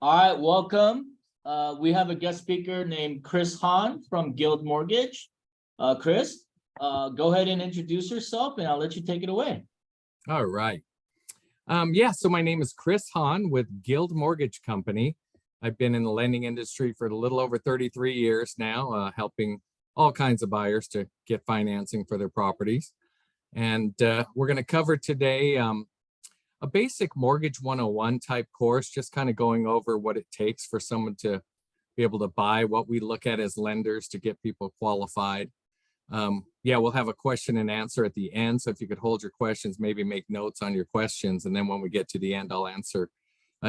All right, welcome. We have a guest speaker named Chris Haun from Guild Mortgage. Chris, go ahead and introduce yourself and I'll let you take it away. All right. So my name is Chris Haun with Guild Mortgage Company. I've been in the lending industry for a little over 33 years now, helping all kinds of buyers to get financing for their properties. And we're going to cover today a basic mortgage 101 type course, just kind of going over what it takes for someone to be able to buy, what we look at as lenders to get people qualified. We'll have a question and answer at the end. So if you could hold your questions, maybe make notes on your questions. And then when we get to the end, I'll answer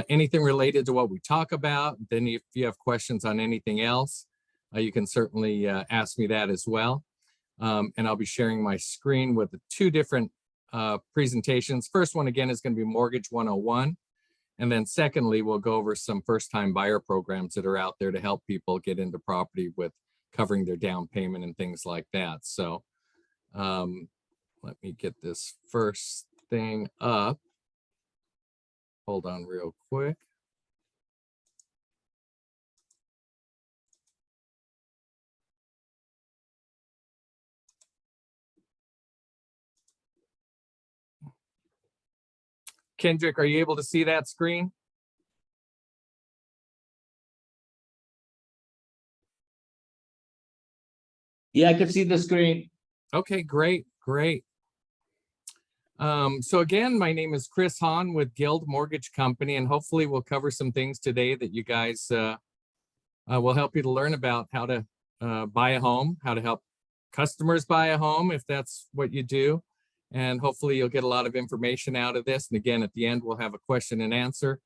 anything related to what we talk about. Then if you have questions on anything else, you can certainly ask me that as well. And I'll be sharing my screen with the two different presentations. First one, again, is going to be Mortgage 101. And then secondly, we'll go over some first-time buyer programs that are out there to help people get into property with covering their down payment and things like that. So let me get this first thing up. Hold on real quick. Kendrick, are you able to see that screen? Yeah, I can see the screen. Okay, great. So again, my name is Chris Haun with Guild Mortgage Company, and hopefully we'll cover some things today that you guys will help you to learn about how to buy a home, how to help customers buy a home if that's what you do. And hopefully you'll get a lot of information out of this. And again, at the end, we'll have a question and answer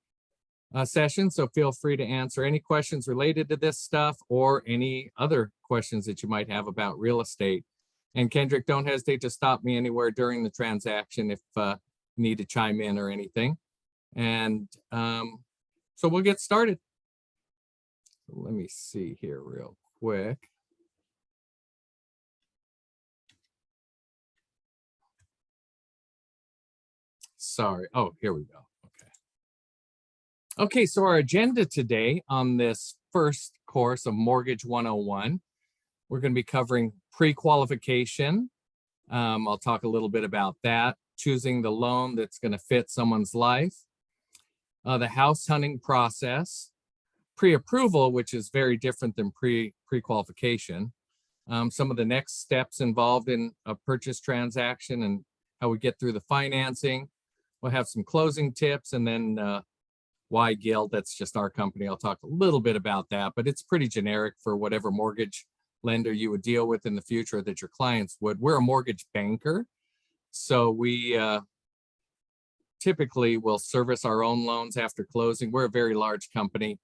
session. So feel free to answer any questions related to this stuff or any other questions that you might have about real estate. And Kendrick, don't hesitate to stop me anywhere during the transaction if you need to chime in or anything. And so we'll get started. Let me see here real quick. Sorry. Oh, here we go. Okay, so our agenda today on this first course of Mortgage 101, we're going to be covering pre-qualification. I'll talk a little bit about that, choosing the loan that's going to fit someone's life, the house hunting process, pre-approval, which is very different than pre-qualification, some of the next steps involved in a purchase transaction and how we get through the financing. We'll have some closing tips, and then why Guild, that's just our company. I'll talk a little bit about that, but it's pretty generic for whatever mortgage lender you would deal with in the future that your clients would. We're a mortgage banker, so we typically will service our own loans after closing. We're a very large company.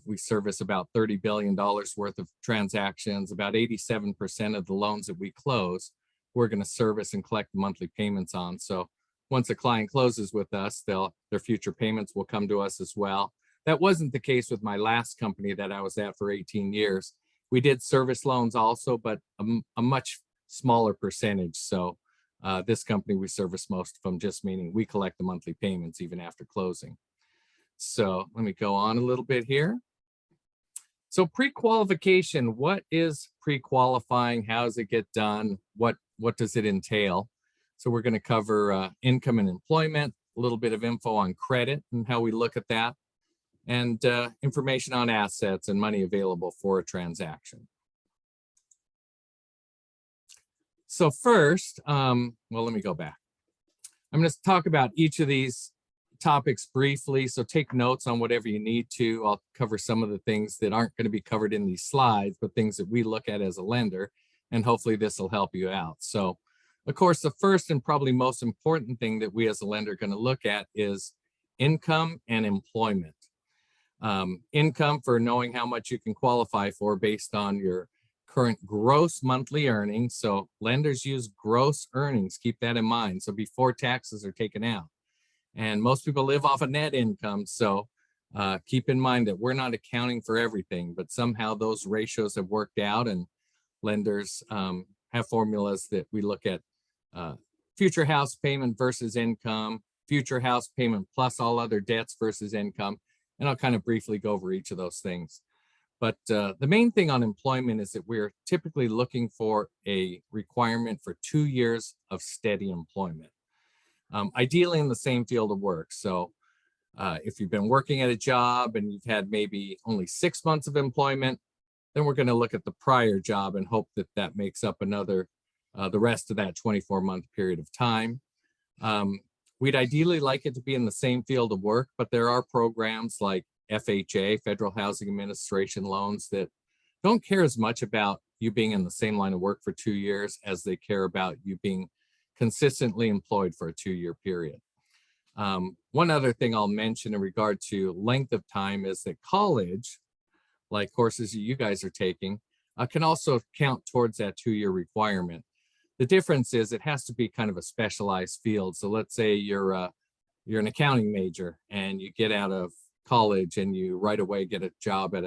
We service about $30 billion worth of transactions. About 87% of the loans that we close, we're going to service and collect monthly payments on. So once a client closes with us, their future payments will come to us as well. That wasn't the case with my last company that I was at for 18 years. We did service loans also, but a much smaller percentage. So this company, we service most of them, just meaning we collect the monthly payments even after closing. So let me go on a little bit here. So pre-qualification, what is pre-qualifying? How does it get done? What does it entail? So we're going to cover income and employment, a little bit of info on credit and how we look at that, and information on assets and money available for a transaction. So first, well, let me go back. I'm going to talk about each of these topics briefly, so take notes on whatever you need to. I'll cover some of the things that aren't going to be covered in these slides, but things that we look at as a lender, and hopefully this will help you out. So of course, the first and probably most important thing that we as a lender are going to look at is income and employment. Income for knowing how much you can qualify for based on your current gross monthly earnings. So lenders use gross earnings. Keep that in mind. So before taxes are taken out. And most people live off of net income. So keep in mind that we're not accounting for everything, but somehow those ratios have worked out, and lenders have formulas that we look at future house payment versus income, future house payment plus all other debts versus income. And I'll kind of briefly go over each of those things. But the main thing on employment is that we're typically looking for a requirement for 2 years of steady employment, ideally in the same field of work. So if you've been working at a job and you've had maybe only 6 months of employment, then we're going to look at the prior job and hope that that makes up another, the rest of that 24-month period of time. We'd ideally like it to be in the same field of work, but there are programs like FHA, Federal Housing Administration loans, that don't care as much about you being in the same line of work for 2 years as they care about you being consistently employed for a 2-year period. One other thing I'll mention in regard to length of time is that college, like courses you guys are taking, can also count towards that 2-year requirement. The difference is it has to be kind of a specialized field. So let's say you're an accounting major and you get out of college and you right away get a job at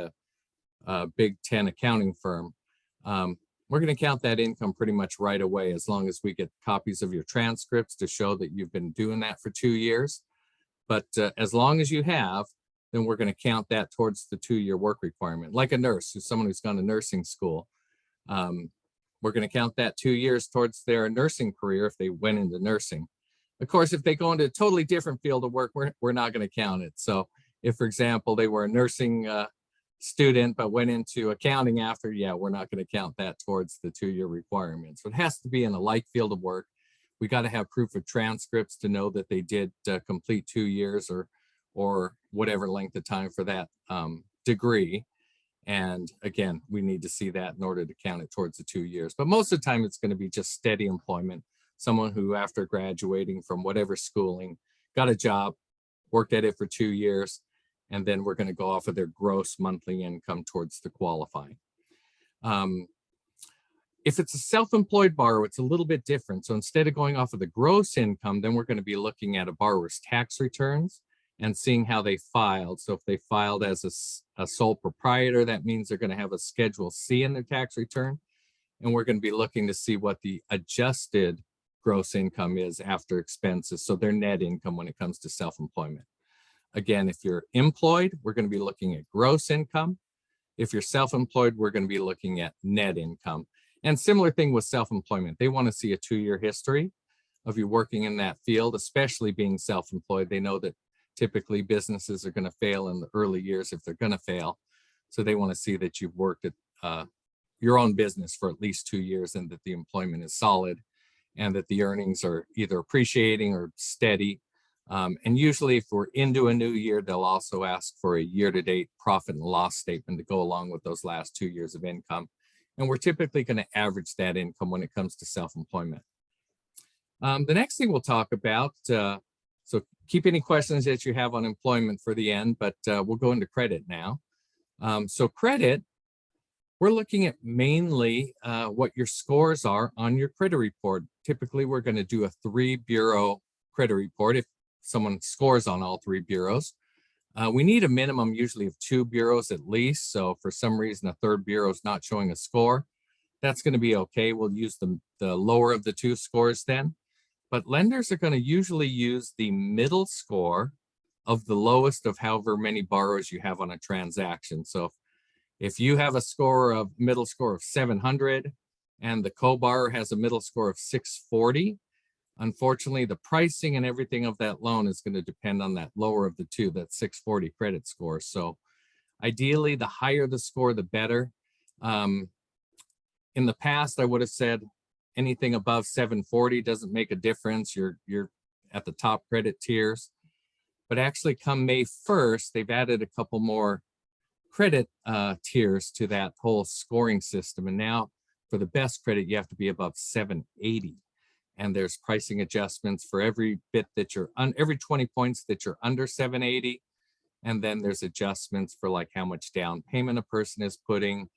a Big 10 accounting firm. We're going to count that income pretty much right away, as long as we get copies of your transcripts to show that you've been doing that for 2 years. But as long as you have, then we're going to count that towards the 2-year work requirement. Like a nurse, who's someone who's gone to nursing school. We're going to count that 2 years towards their nursing career if they went into nursing. Of course, if they go into a totally different field of work, we're not going to count it. So if, for example, they were a nursing student but went into accounting after, yeah, we're not going to count that towards the 2-year requirement. So it has to be in a like field of work. We got to have proof of transcripts to know that they did complete 2 years or whatever length of time for that degree. And again, we need to see that in order to count it towards the 2 years. But most of the time, it's going to be just steady employment. Someone who, after graduating from whatever schooling, got a job, worked at it for 2 years, and then we're going to go off of their gross monthly income towards the qualifying. If it's a self-employed borrower, it's a little bit different. So instead of going off of the gross income, then we're going to be looking at a borrower's tax returns and seeing how they filed. So if they filed as a sole proprietor, that means they're going to have a Schedule C in their tax return. And we're going to be looking to see what the adjusted gross income is after expenses. So their net income when it comes to self-employment. Again, if you're employed, we're going to be looking at gross income. If you're self-employed, we're going to be looking at net income. And similar thing with self-employment. They want to see a 2-year history of you working in that field, especially being self-employed. They know that typically businesses are going to fail in the early years if they're going to fail. So they want to see that you've worked at your own business for at least 2 years and that the employment is solid and that the earnings are either appreciating or steady. And usually if we're into a new year, they'll also ask for a year-to-date profit and loss statement to go along with those last 2 years of income. And we're typically going to average that income when it comes to self-employment. The next thing we'll talk about, so keep any questions that you have on employment for the end, but we'll go into credit now. So credit, we're looking at mainly what your scores are on your credit report. Typically, we're going to do a 3-bureau credit report if someone scores on all 3 bureaus. We need a minimum usually of 2 bureaus at least. So for some reason, a 3rd bureau is not showing a score. That's going to be okay. We'll use the lower of the 2 scores then. But lenders are going to usually use the middle score of the lowest of however many borrowers you have on a transaction. So if you have a middle score of 700 and the co-borrower has a middle score of 640, unfortunately, the pricing and everything of that loan is going to depend on that lower of the 2, that 640 credit score. So ideally, the higher the score, the better. In the past, I would have said anything above 740 doesn't make a difference. You're at the top credit tiers. But actually, come May 1st, they've added a couple more credit tiers to that whole scoring system. And now for the best credit, you have to be above 780. And there's pricing adjustments for every bit that you're on, every 20 points that you're under 780. And then there's adjustments for like how much down payment a person is putting,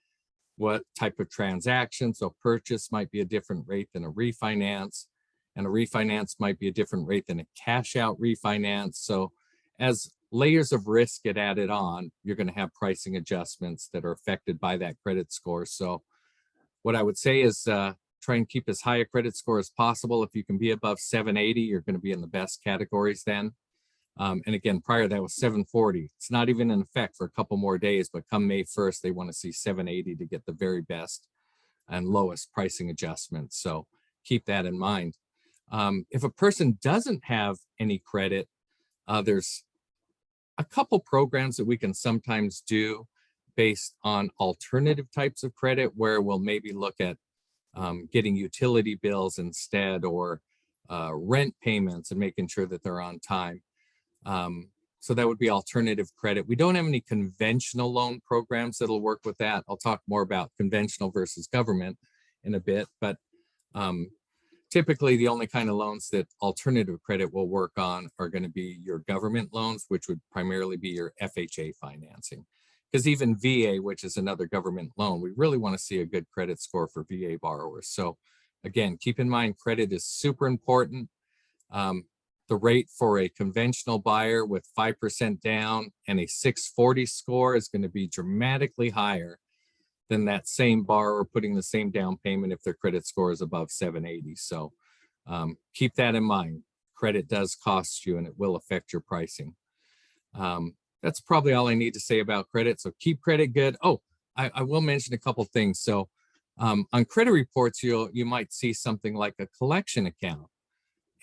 what type of transaction. So purchase might be a different rate than a refinance, and a refinance might be a different rate than a cash out refinance. So as layers of risk get added on, you're going to have pricing adjustments that are affected by that credit score. So what I would say is try and keep as high a credit score as possible. If you can be above 780, you're going to be in the best categories then. And again, prior to that was 740. It's not even in effect for a couple more days, but come May 1st, they want to see 780 to get the very best and lowest pricing adjustments. So keep that in mind. If a person doesn't have any credit, there's a couple programs that we can sometimes do based on alternative types of credit, where we'll maybe look at getting utility bills instead, or rent payments and making sure that they're on time. So that would be alternative credit. We don't have any conventional loan programs that'll work with that. I'll talk more about conventional versus government in a bit, but typically the only kind of loans that alternative credit will work on are going to be your government loans, which would primarily be your FHA financing. Because even VA, which is another government loan, we really want to see a good credit score for VA borrowers. So again, keep in mind, credit is super important. The rate for a conventional buyer with 5% down and a 640 score is going to be dramatically higher than that same borrower putting the same down payment if their credit score is above 780. So keep that in mind. Credit does cost you and it will affect your pricing. That's probably all I need to say about credit. So keep credit good. Oh, I will mention a couple things. So on credit reports, you might see something like a collection account.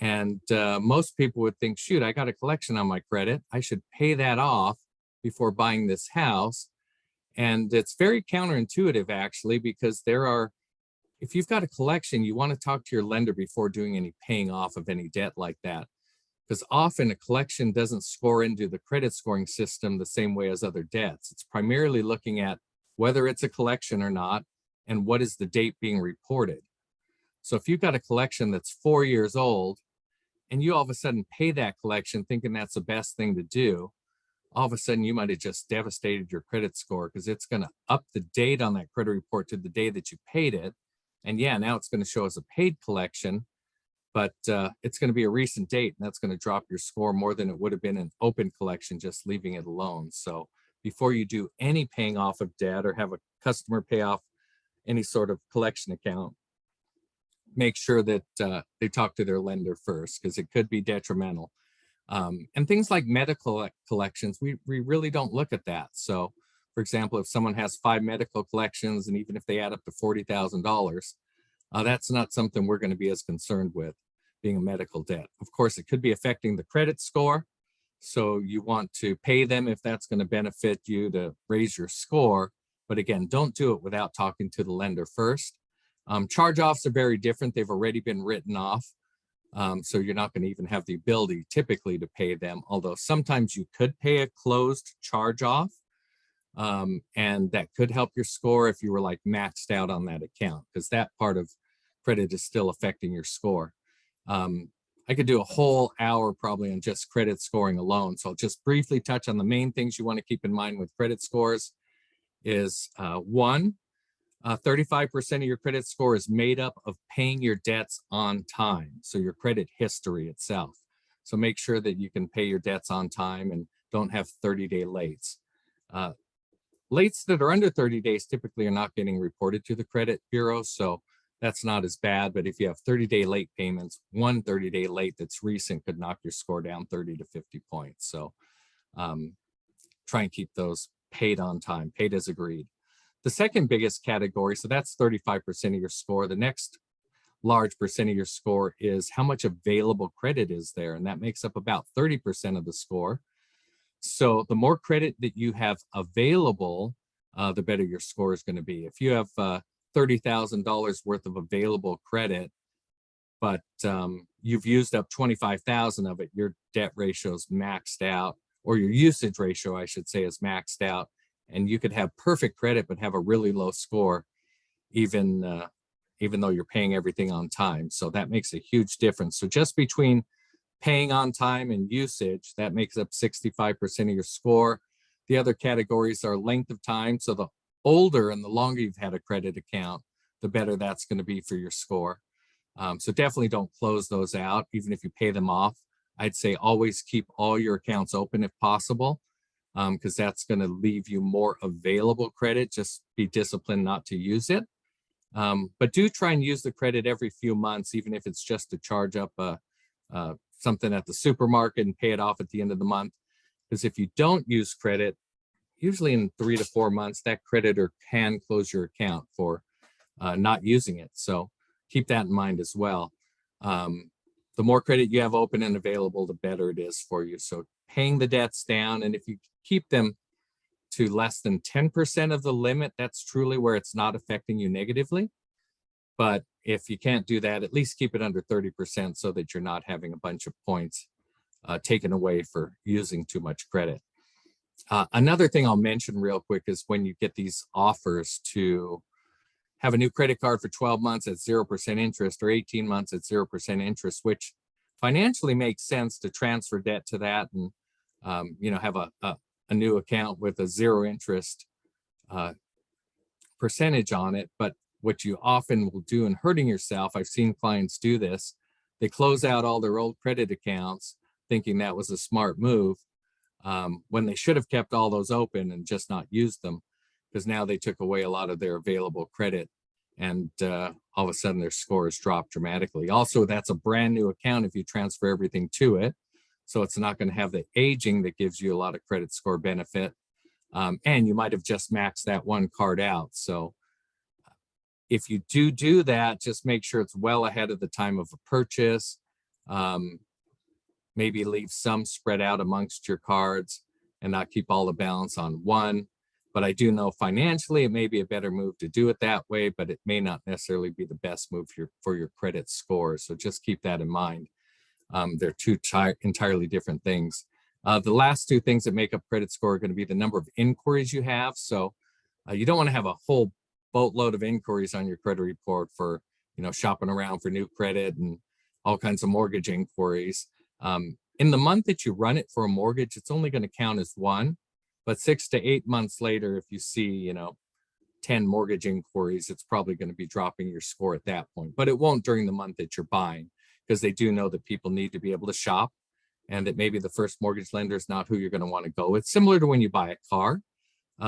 And most people would think, shoot, I got a collection on my credit. I should pay that off before buying this house. And it's very counterintuitive, actually, because if you've got a collection, you want to talk to your lender before doing any paying off of any debt like that. Because often a collection doesn't score into the credit scoring system the same way as other debts. It's primarily looking at whether it's a collection or not, and what is the date being reported. So if you've got a collection that's 4 years old, and you all of a sudden pay that collection thinking that's the best thing to do, all of a sudden you might have just devastated your credit score, because it's going to up the date on that credit report to the day that you paid it. And yeah, now it's going to show as a paid collection, but it's going to be a recent date, and that's going to drop your score more than it would have been an open collection just leaving it alone. So before you do any paying off of debt or have a customer pay off any sort of collection account, make sure that they talk to their lender first, because it could be detrimental. And things like medical collections, we really don't look at that. So for example, if someone has 5 medical collections, and even if they add up to $40,000, that's not something we're going to be as concerned with, being a medical debt. Of course, it could be affecting the credit score. So you want to pay them if that's going to benefit you to raise your score. But again, don't do it without talking to the lender first. Charge-offs are very different. They've already been written off. So you're not going to even have the ability typically to pay them, although sometimes you could pay a closed charge-off, and that could help your score if you were like maxed out on that account, because that part of credit is still affecting your score. I could do a whole hour probably on just credit scoring alone. So I'll just briefly touch on the main things you want to keep in mind with credit scores is one, 35% of your credit score is made up of paying your debts on time. So your credit history itself. So make sure that you can pay your debts on time and don't have 30-day lates. Lates that are under 30 days typically are not getting reported to the credit bureau. So that's not as bad. But if you have 30-day late payments, one 30-day late that's recent could knock your score down 30 to 50 points. So try and keep those paid on time, paid as agreed. The second biggest category, so that's 35% of your score. The next large percent of your score is how much available credit is there, and that makes up about 30% of the score. So the more credit that you have available, the better your score is going to be. If you have $30,000 worth of available credit, but you've used up 25,000 of it, your debt ratio is maxed out, or your usage ratio, I should say, is maxed out. And you could have perfect credit, but have a really low score, even though you're paying everything on time. So that makes a huge difference. So just between paying on time and usage, that makes up 65% of your score. The other categories are length of time. So the older and the longer you've had a credit account, the better that's going to be for your score. So definitely don't close those out, even if you pay them off. I'd say always keep all your accounts open if possible, because that's going to leave you more available credit. Just be disciplined not to use it. But do try and use the credit every few months, even if it's just to charge up a something at the supermarket and pay it off at the end of the month. Because if you don't use credit, usually in 3 to 4 months, that creditor can close your account for not using it. So keep that in mind as well. The more credit you have open and available, the better it is for you. So paying the debts down, and if you keep them to less than 10% of the limit, that's truly where it's not affecting you negatively. But if you can't do that, at least keep it under 30% so that you're not having a bunch of points taken away for using too much credit. Another thing I'll mention real quick is when you get these offers to have a new credit card for 12 months at 0% interest or 18 months at 0% interest, which financially makes sense to transfer debt to that and have a new account with a 0 interest percentage on it. But what you often will do in hurting yourself, I've seen clients do this, they close out all their old credit accounts thinking that was a smart move, when they should have kept all those open and just not used them, because now they took away a lot of their available credit, and all of a sudden their scores drop dramatically. Also, that's a brand new account if you transfer everything to it, so it's not going to have the aging that gives you a lot of credit score benefit, and you might have just maxed that one card out. So if you do that, just make sure it's well ahead of the time of a purchase. Maybe leave some spread out amongst your cards and not keep all the balance on one. But I do know financially, it may be a better move to do it that way, but it may not necessarily be the best move for your credit score. So just keep that in mind. They're two entirely different things. The last two things that make up credit score are going to be the number of inquiries you have. So you don't want to have a whole boatload of inquiries on your credit report for, shopping around for new credit and all kinds of mortgage inquiries. In the month that you run it for a mortgage, it's only going to count as one, but 6 to 8 months later, if you see, 10 mortgage inquiries, it's probably going to be dropping your score at that point, but it won't during the month that you're buying, because they do know that people need to be able to shop, and that maybe the first mortgage lender is not who you're going to want to go with. Similar to when you buy a car,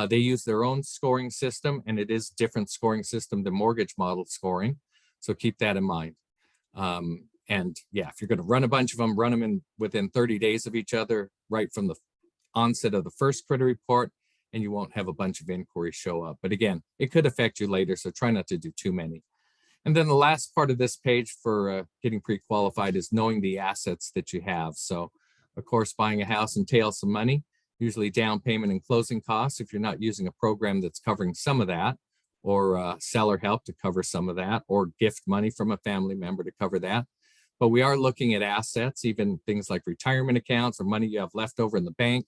they use their own scoring system, and it is different scoring system than mortgage model scoring. So keep that in mind. And yeah, if you're going to run a bunch of them, run them in within 30 days of each other, right from the onset of the first credit report, and you won't have a bunch of inquiries show up. But again, it could affect you later, so try not to do too many. And then the last part of this page for getting pre-qualified is knowing the assets that you have. So of course, buying a house entails some money, usually down payment and closing costs if you're not using a program that's covering some of that, or seller help to cover some of that, or gift money from a family member to cover that. But we are looking at assets, even things like retirement accounts or money you have left over in the bank.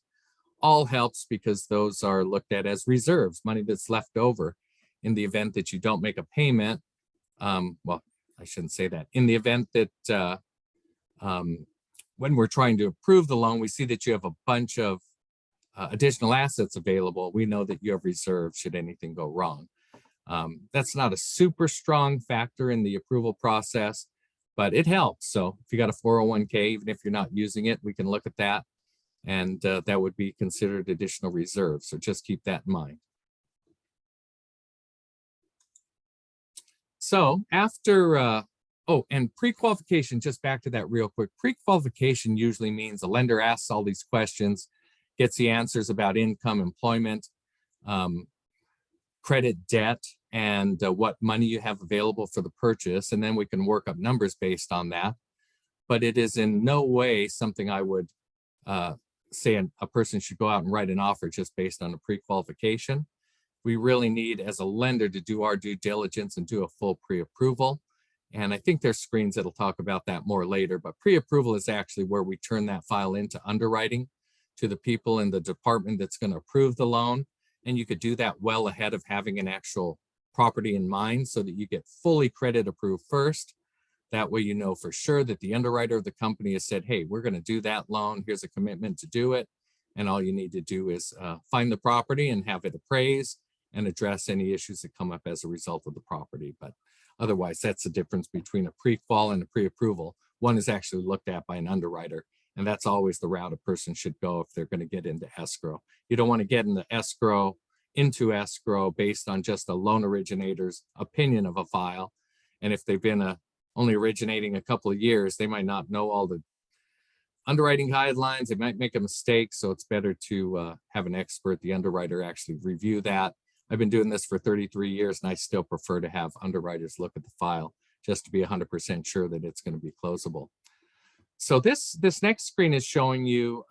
All helps, because those are looked at as reserves, money that's left over in the event that you don't make a payment. Well, I shouldn't say that. In the event that when we're trying to approve the loan, we see that you have a bunch of additional assets available, we know that you have reserves should anything go wrong. That's not a super strong factor in the approval process, but it helps. So if you got a 401k, even if you're not using it, we can look at that, and that would be considered additional reserves. So just keep that in mind. So after, and pre-qualification, just back to that real quick. Pre-qualification usually means a lender asks all these questions, gets the answers about income, employment, credit, debt, and what money you have available for the purchase. And then we can work up numbers based on that. But it is in no way something I would say a person should go out and write an offer just based on a pre-qualification. We really need, as a lender, to do our due diligence and do a full pre-approval. And I think there's screens that'll talk about that more later, but pre-approval is actually where we turn that file into underwriting to the people in the department that's going to approve the loan. And you could do that well ahead of having an actual property in mind, so that you get fully credit approved first. That way, you know for sure that the underwriter of the company has said, hey, we're going to do that loan. Here's a commitment to do it. And all you need to do is find the property and have it appraised and address any issues that come up as a result of the property. But otherwise, that's the difference between a pre-qual and a pre-approval. One is actually looked at by an underwriter, and that's always the route a person should go if they're going to get into escrow. You don't want to get into escrow based on just a loan originator's opinion of a file. And if they've been only originating a couple of years, they might not know all the underwriting guidelines. They might make a mistake, so it's better to have an expert, the underwriter, actually review that. I've been doing this for 33 years, and I still prefer to have underwriters look at the file just to be 100% sure that it's going to be closable. So this next screen is showing you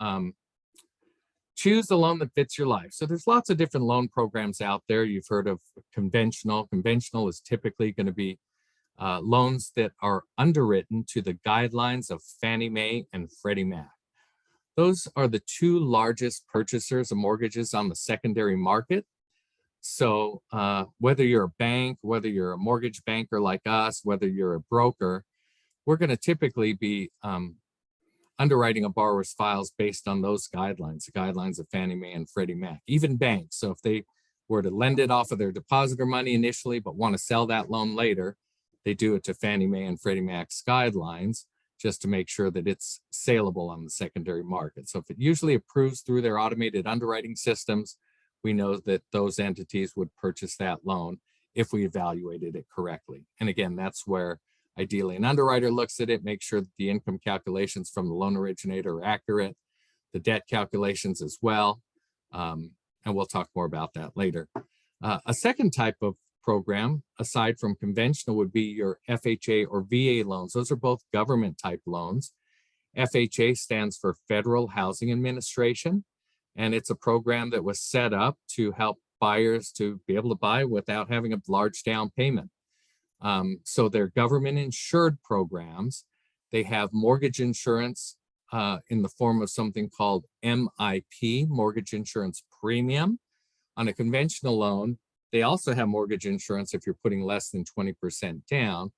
choose the loan that fits your life. So there's lots of different loan programs out there. You've heard of conventional. Conventional is typically going to be loans that are underwritten to the guidelines of Fannie Mae and Freddie Mac. Those are the two largest purchasers of mortgages on the secondary market. So whether you're a bank, whether you're a mortgage banker like us, whether you're a broker, we're going to typically be underwriting a borrower's files based on those guidelines, the guidelines of Fannie Mae and Freddie Mac, even banks. So if they were to lend it off of their depositor money initially, but want to sell that loan later, they do it to Fannie Mae and Freddie Mac's guidelines just to make sure that it's saleable on the secondary market. So if it usually approves through their automated underwriting systems, we know that those entities would purchase that loan if we evaluated it correctly. And again, that's where ideally an underwriter looks at it, makes sure that the income calculations from the loan originator are accurate, the debt calculations as well. And we'll talk more about that later. A second type of program, aside from conventional, would be your FHA or VA loans. Those are both government type loans. FHA stands for Federal Housing Administration, and it's a program that was set up to help buyers to be able to buy without having a large down payment. So they're government insured programs. They have mortgage insurance in the form of something called MIP, mortgage insurance premium. On a conventional loan, they also have mortgage insurance if you're putting less than 20% down,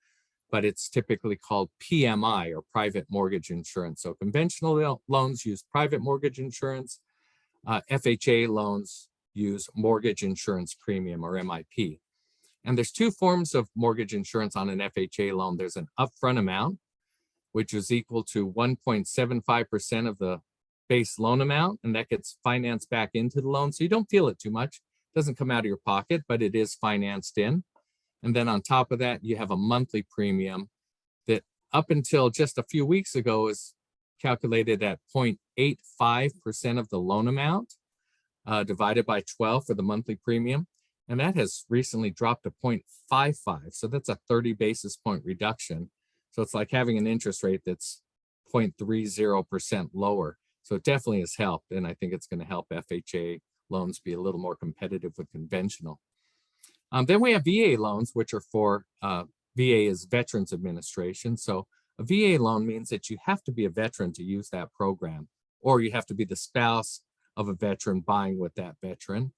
but it's typically called PMI, or private mortgage insurance. So conventional loans use private mortgage insurance. FHA loans use mortgage insurance premium, or MIP. And there's two forms of mortgage insurance on an FHA loan. There's an upfront amount, which is equal to 1.75% of the base loan amount, and that gets financed back into the loan. So you don't feel it too much. It doesn't come out of your pocket, but it is financed in. And then on top of that, you have a monthly premium that up until just a few weeks ago is calculated at 0.85% of the loan amount divided by 12 for the monthly premium. And that has recently dropped to 0.55. So that's a 30 basis point reduction. So it's like having an interest rate that's 0.30% lower. So it definitely has helped. And I think it's going to help FHA loans be a little more competitive with conventional. Then we have VA loans, which are for VA is Veterans Administration. So a VA loan means that you have to be a veteran to use that program, or you have to be the spouse of a veteran buying with that veteran,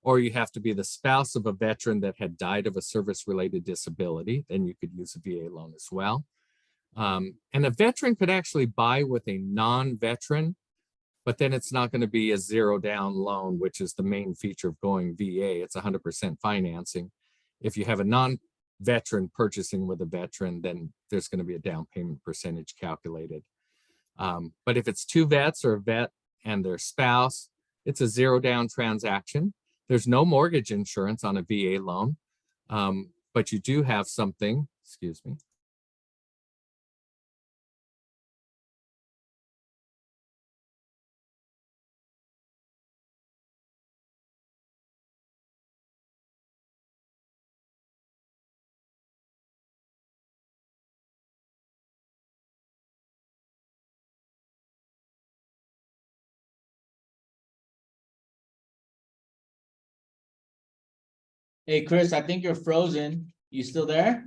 or you have to be the spouse of a veteran that had died of a service-related disability. Then you could use a VA loan as well. And a veteran could actually buy with a non-veteran, but then it's not going to be a zero down loan, which is the main feature of going VA. It's 100% financing. If you have a non-veteran purchasing with a veteran, then there's going to be a down payment percentage calculated. But if it's two vets or a vet and their spouse, it's a zero down transaction. There's no mortgage insurance on a VA loan, but you do have something, excuse me. Hey, Chris, I think you're frozen. You still there?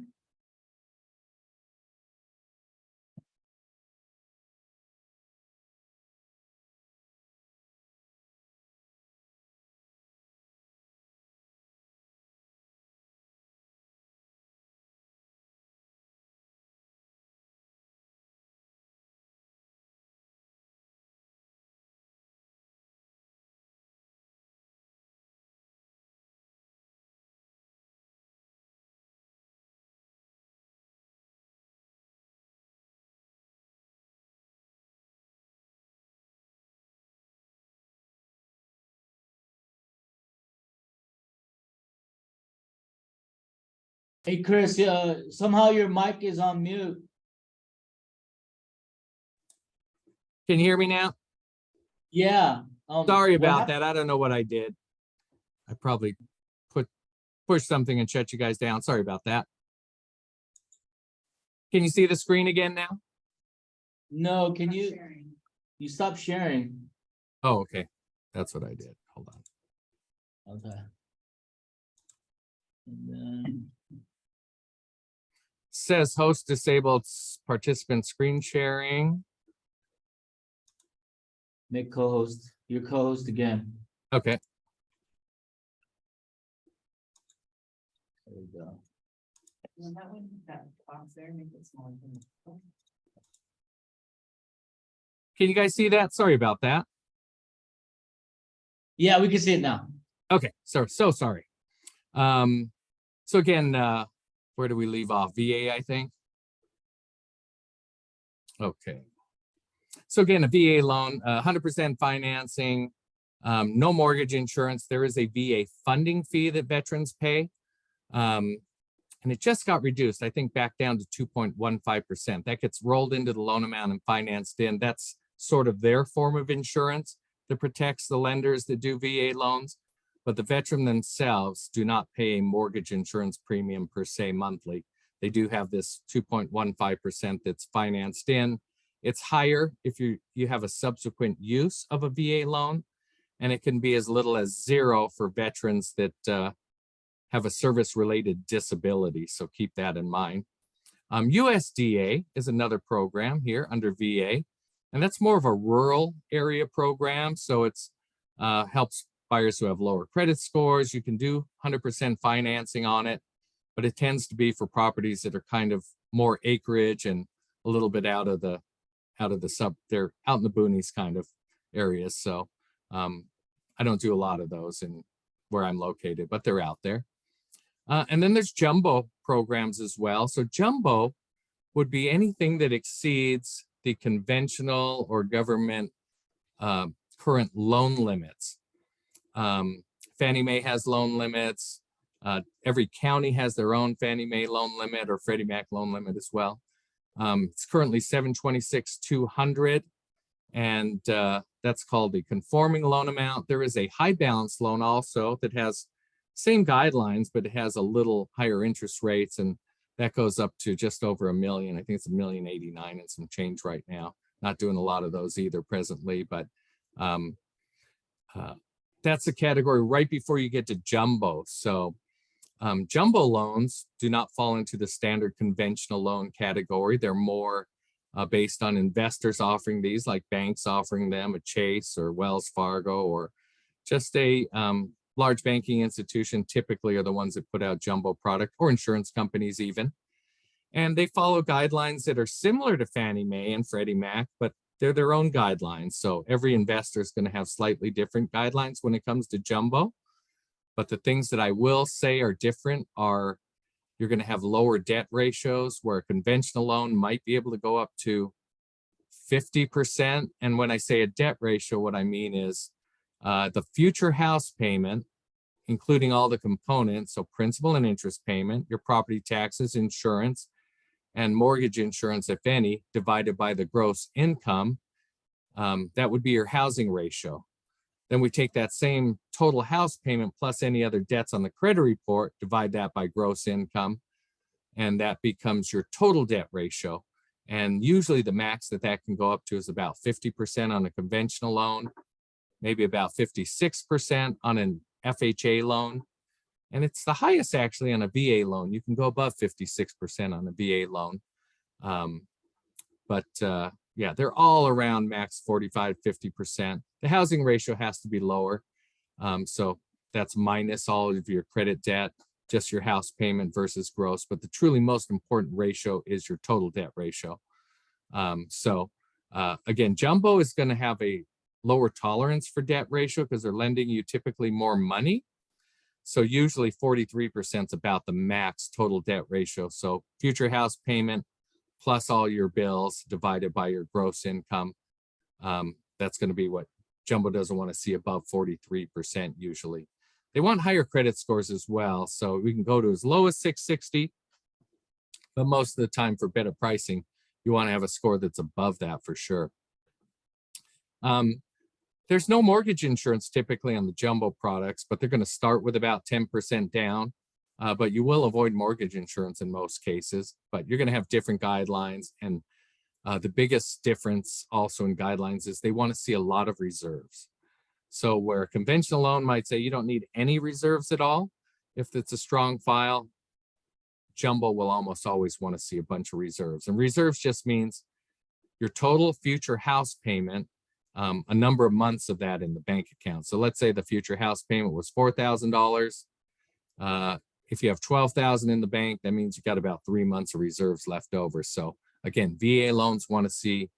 Hey, Chris, somehow your mic is on mute. Can you hear me now? Yeah. Sorry what about hap- that. I don't know what I did. I probably pushed something and shut you guys down. Sorry about that. Can you see the screen again now? No, can you stop sharing? Oh, okay. That's what I did. Hold on. Okay. And then Says host disabled participant screen sharing. make co-host, your co-host again. Okay. There we go. That one, that box there, make it smaller. Can you guys see that? Sorry about that. Yeah, we can see it now. Okay. So sorry. So again, where do we leave off? VA, I think. Okay. So again, a VA loan, 100% financing, no mortgage insurance. There is a VA funding fee that veterans pay. And it just got reduced, I think, back down to 2.15%. That gets rolled into the loan amount and financed in. That's sort of their form of insurance that protects the lenders that do VA loans. But the veteran themselves do not pay a mortgage insurance premium per se monthly. They do have this 2.15% that's financed in. It's higher if you have a subsequent use of a VA loan, and it can be as little as 0 for veterans that have a service-related disability. So keep that in mind. USDA is another program here under VA, and that's more of a rural area program. So it's helps buyers who have lower credit scores. You can do 100% financing on it, but it tends to be for properties that are kind of more acreage and a little bit out of the they're out in the boonies kind of areas. So I don't do a lot of those in where I'm located, but they're out there. And then there's jumbo programs as well. So jumbo would be anything that exceeds the conventional or government current loan limits. Fannie Mae has loan limits. Every county has their own Fannie Mae loan limit or Freddie Mac loan limit as well. It's currently 726,200, and that's called the conforming loan amount. There is a high balance loan also that has same guidelines, but it has a little higher interest rates, and that goes up to just over $1 million. I think it's $1,089,000 and some change right now. Not doing a lot of those either presently, but that's a category right before you get to jumbo. So jumbo loans do not fall into the standard conventional loan category. They're more based on investors offering these, like banks offering them, a Chase or Wells Fargo, or just a large banking institution typically are the ones that put out jumbo product, or insurance companies even. And they follow guidelines that are similar to Fannie Mae and Freddie Mac, but they're their own guidelines. So every investor is going to have slightly different guidelines when it comes to jumbo. But the things that I will say are different are you're going to have lower debt ratios, where a conventional loan might be able to go up to 50%. And when I say a debt ratio, what I mean is the future house payment, including all the components, so principal and interest payment, your property taxes, insurance, and mortgage insurance, if any, divided by the gross income, that would be your housing ratio. Then we take that same total house payment plus any other debts on the credit report, divide that by gross income, and that becomes your total debt ratio. And usually the max that can go up to is about 50% on a conventional loan, maybe about 56% on an FHA loan. And it's the highest actually on a VA loan. You can go above 56% on a VA loan. Yeah, they're all around max 45, 50%. The housing ratio has to be lower. So that's minus all of your credit debt, just your house payment versus gross. But the truly most important ratio is your total debt ratio. Again, jumbo is going to have a lower tolerance for debt ratio because they're lending you typically more money. So usually 43% is about the max total debt ratio. So future house payment plus all your bills divided by your gross income. That's going to be what jumbo doesn't want to see, above 43% usually. They want higher credit scores as well. So we can go to as low as 660, but most of the time for better pricing, you want to have a score that's above that for sure. There's no mortgage insurance typically on the jumbo products, but they're going to start with about 10% down. But you will avoid mortgage insurance in most cases, but you're going to have different guidelines. And the biggest difference also in guidelines is they want to see a lot of reserves. So where a conventional loan might say you don't need any reserves at all, if it's a strong file, jumbo will almost always want to see a bunch of reserves. And reserves just means your total future house payment, a number of months of that in the bank account. So let's say the future house payment was $4,000. If you have $12,000 in the bank, that means you got about 3 months of reserves left over. So again, VA loans want to see,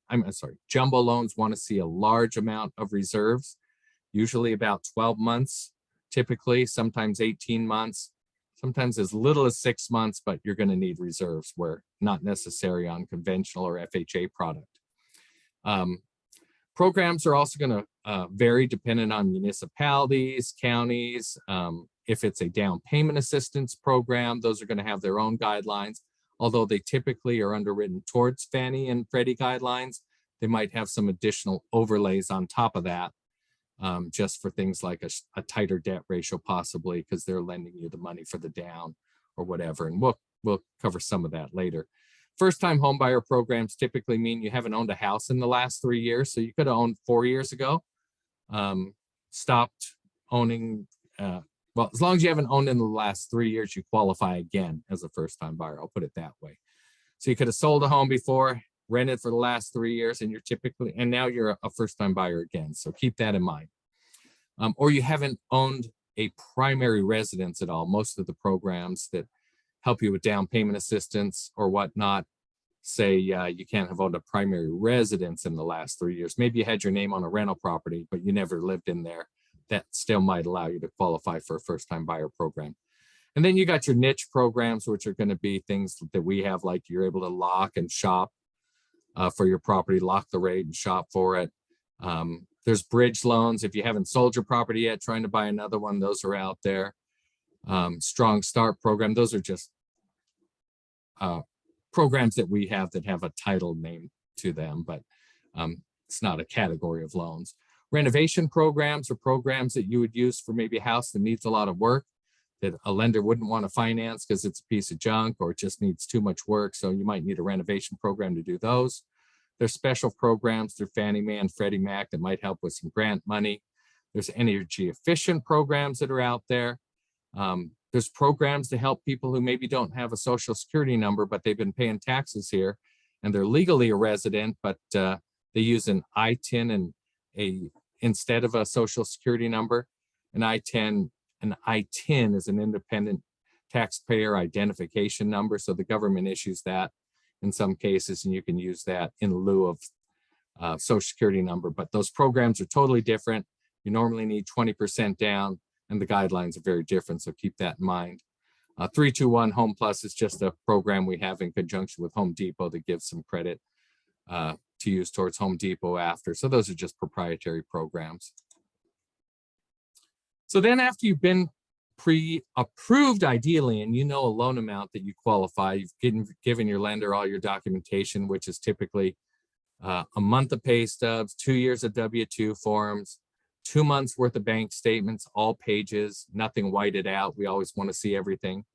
jumbo loans want to see a large amount of reserves, usually about 12 months, typically, sometimes 18 months, sometimes as little as 6 months, but you're going to need reserves where not necessary on conventional or FHA product. Programs are also going to vary depending on municipalities, counties. If it's a down payment assistance program, those are going to have their own guidelines. Although they typically are underwritten towards Fannie and Freddie guidelines, they might have some additional overlays on top of that, just for things like a tighter debt ratio, possibly because they're lending you the money for the down or whatever. And we'll cover some of that later. First-time homebuyer programs typically mean you haven't owned a house in the last 3 years. So you could have owned 4 years ago, stopped owning. Well, as long as you haven't owned in the last 3 years, you qualify again as a first-time buyer. I'll put it that way. So you could have sold a home before, rented for the last 3 years, and and now you're a first-time buyer again. So keep that in mind. Or you haven't owned a primary residence at all. Most of the programs that help you with down payment assistance or whatnot say you can't have owned a primary residence in the last 3 years. Maybe you had your name on a rental property, but you never lived in there. That still might allow you to qualify for a first-time buyer program. And then you got your niche programs, which are going to be things that we have, like you're able to lock and shop for your property, lock the rate and shop for it. There's bridge loans. If you haven't sold your property yet, trying to buy another one, those are out there. Strong Start program. Those are just programs that we have that have a title name to them, but it's not a category of loans. Renovation programs are programs that you would use for maybe a house that needs a lot of work that a lender wouldn't want to finance because it's a piece of junk or it just needs too much work. So you might need a renovation program to do those. There's special programs through Fannie Mae and Freddie Mac that might help with some grant money. There's energy efficient programs that are out there. There's programs to help people who maybe don't have a social security number, but they've been paying taxes here and they're legally a resident, but they use an ITIN and instead of a social security number. An ITIN is an independent taxpayer identification number. So the government issues that in some cases, and you can use that in lieu of social security number. But those programs are totally different. You normally need 20% down, and the guidelines are very different. So keep that in mind. 321 Home Plus is just a program we have in conjunction with Home Depot that gives some credit to use towards Home Depot after. So those are just proprietary programs. So then after you've been pre-approved ideally, and you know a loan amount that you qualify, you've given your lender all your documentation, which is typically a month of pay stubs, 2 years of W-2 forms, 2 months worth of bank statements, all pages, nothing whited out. We always want to see everything.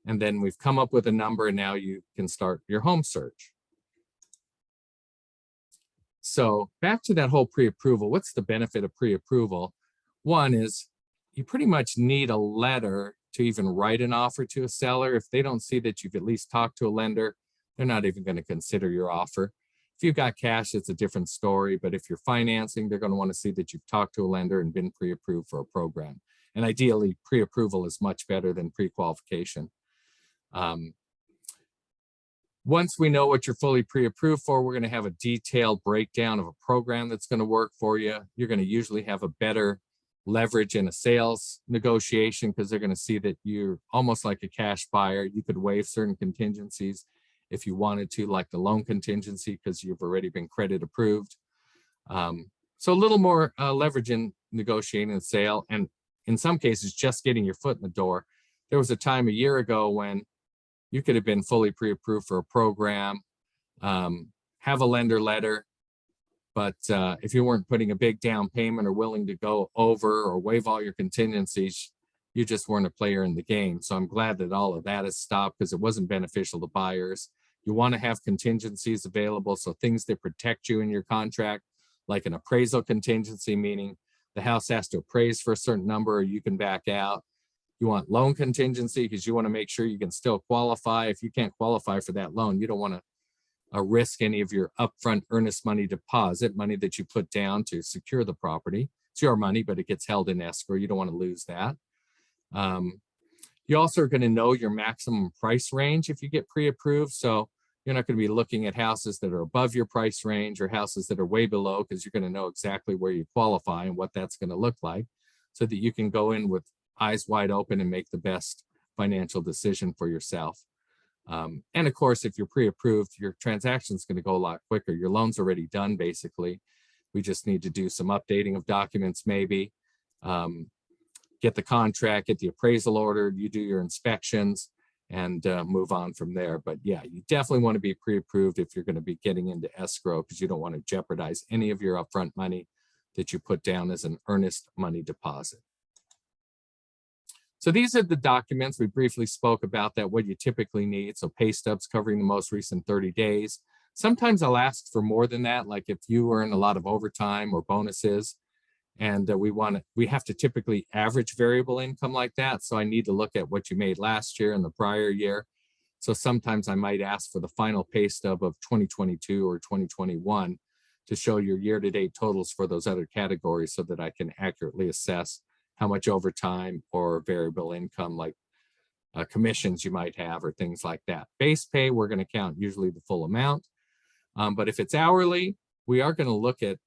And then we've come up with a number, and now you can start your home search. So back to that whole pre-approval, what's the benefit of pre-approval? One is you pretty much need a letter to even write an offer to a seller. If they don't see that you've at least talked to a lender, they're not even going to consider your offer. If you've got cash, it's a different story. But if you're financing, they're going to want to see that you've talked to a lender and been pre-approved for a program. And ideally, pre-approval is much better than pre-qualification. Once we know what you're fully pre-approved for, we're going to have a detailed breakdown of a program that's going to work for you. You're going to usually have a better leverage in a sales negotiation because they're going to see that you're almost like a cash buyer. You could waive certain contingencies if you wanted to, like the loan contingency, because you've already been credit approved. So a little more leverage in negotiating a sale, and in some cases, just getting your foot in the door. There was a time a year ago when you could have been fully pre-approved for a program, have a lender letter, But if you weren't putting a big down payment or willing to go over or waive all your contingencies, you just weren't a player in the game. So I'm glad that all of that has stopped because it wasn't beneficial to buyers. You want to have contingencies available, so things that protect you in your contract, like an appraisal contingency, meaning the house has to appraise for a certain number or you can back out. You want loan contingency because you want to make sure you can still qualify. If you can't qualify for that loan, you don't want to risk any of your upfront earnest money deposit, money that you put down to secure the property. It's your money, but it gets held in escrow. You don't want to lose that. You also are going to know your maximum price range if you get pre-approved. So you're not going to be looking at houses that are above your price range or houses that are way below, because you're going to know exactly where you qualify and what that's going to look like, so that you can go in with eyes wide open and make the best financial decision for yourself. And of course, if you're pre-approved, your transaction is going to go a lot quicker. Your loan's already done, basically. We just need to do some updating of documents, maybe. Get the contract, get the appraisal ordered, you do your inspections, and move on from there. But yeah, you definitely want to be pre-approved if you're going to be getting into escrow, because you don't want to jeopardize any of your upfront money that you put down as an earnest money deposit. So these are the documents. We briefly spoke about that, what you typically need. So pay stubs covering the most recent 30 days. Sometimes I'll ask for more than that, like if you earn a lot of overtime or bonuses, and we have to typically average variable income like that. So I need to look at what you made last year and the prior year. So sometimes I might ask for the final pay stub of 2022 or 2021 to show your year-to-date totals for those other categories, so that I can accurately assess how much overtime or variable income, like commissions you might have or things like that. Base pay, we're going to count usually the full amount. But if it's hourly, we are going to look at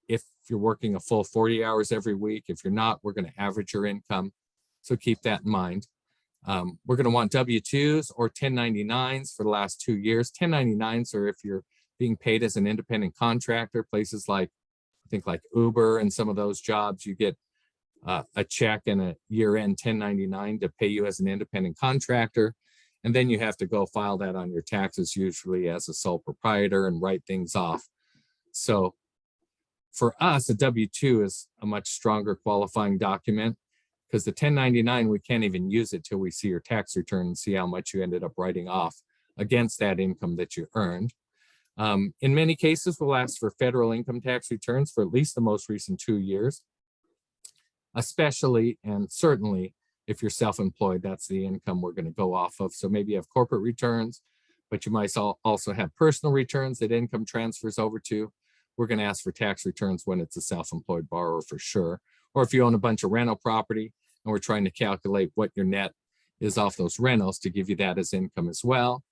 if you're working a full 40 hours every week. If you're not, we're going to average your income. So keep that in mind. We're going to want W-2s or 1099s for the last 2 years. 1099s are if you're being paid as an independent contractor. Places like, I think like Uber and some of those jobs, you get a check and a year-end 1099 to pay you as an independent contractor. And then you have to go file that on your taxes, usually as a sole proprietor, and write things off. So for us, a W-2 is a much stronger qualifying document, because the 1099, we can't even use it till we see your tax return and see how much you ended up writing off against that income that you earned. In many cases, we'll ask for federal income tax returns for at least the most recent 2 years, especially and certainly if you're self-employed. That's the income we're going to go off of. So maybe you have corporate returns, but you might also have personal returns that income transfers over to. We're going to ask for tax returns when it's a self-employed borrower for sure. Or if you own a bunch of rental property and we're trying to calculate what your net is off those rentals to give you that as income as well.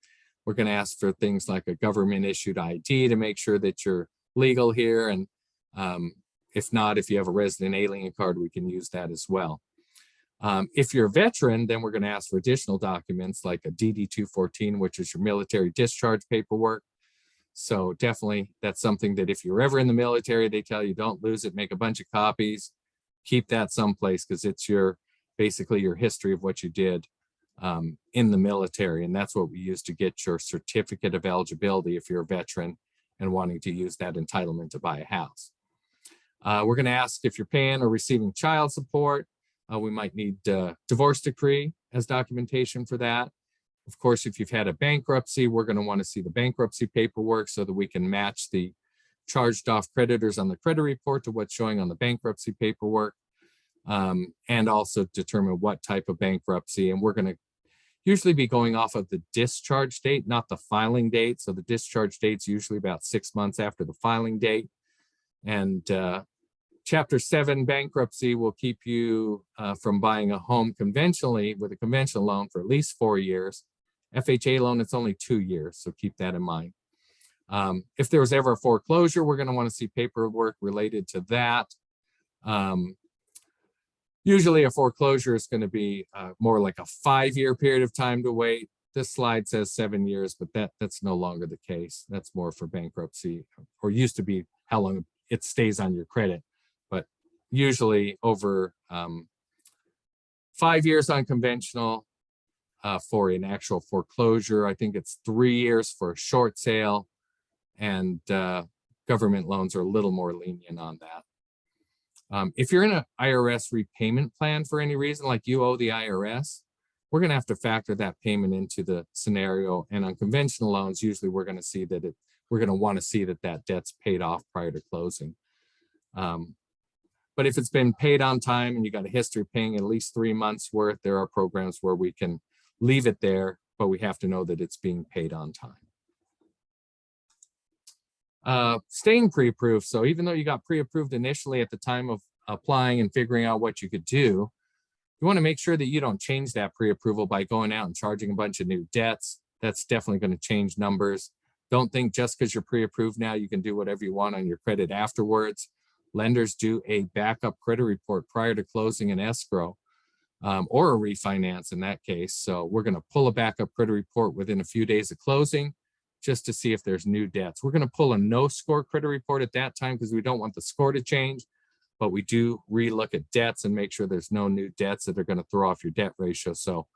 We're going to ask for things like a government issued ID to make sure that you're legal here. And if not, if you have a resident alien card, we can use that as well. If you're a veteran, then we're going to ask for additional documents like a DD-214, which is your military discharge paperwork. So definitely that's something that if you're ever in the military, they tell you don't lose it, make a bunch of copies, keep that someplace, because it's basically your history of what you did in the military. And that's what we use to get your certificate of eligibility if you're a veteran and wanting to use that entitlement to buy a house. We're going to ask if you're paying or receiving child support. We might need divorce decree as documentation for that. Of course, if you've had a bankruptcy, we're going to want to see the bankruptcy paperwork so that we can match the charged off creditors on the credit report to what's showing on the bankruptcy paperwork, and also determine what type of bankruptcy. And we're going to usually be going off of the discharge date, not the filing date. So the discharge date's usually about 6 months after the filing date. And Chapter 7 bankruptcy will keep you from buying a home conventionally with a conventional loan for at least 4 years. FHA loan, it's only 2 years, so keep that in mind. If there was ever a foreclosure, we're going to want to see paperwork related to that. Usually a foreclosure is going to be more like a 5-year period of time to wait. This slide says 7 years, but that's no longer the case. That's more for bankruptcy, or used to be how long it stays on your credit. But usually over 5 years on conventional for an actual foreclosure. I think it's 3 years for a short sale, and government loans are a little more lenient on that. If you're in an IRS repayment plan for any reason, like you owe the IRS, we're going to have to factor that payment into the scenario. And on conventional loans, usually we're going to see that we're going to want to see that that debt's paid off prior to closing. But if it's been paid on time and you got a history of paying at least 3 months worth, there are programs where we can leave it there, but we have to know that it's being paid on time. Staying pre-approved. So even though you got pre-approved initially at the time of applying and figuring out what you could do, you want to make sure that you don't change that pre-approval by going out and charging a bunch of new debts. That's definitely going to change numbers. Don't think just because you're pre-approved now, you can do whatever you want on your credit afterwards. Lenders do a backup credit report prior to closing an escrow or a refinance in that case. So we're going to pull a backup credit report within a few days of closing just to see if there's new debts. We're going to pull a no score credit report at that time because we don't want the score to change, but we do relook at debts and make sure there's no new debts that are going to throw off your debt ratio. So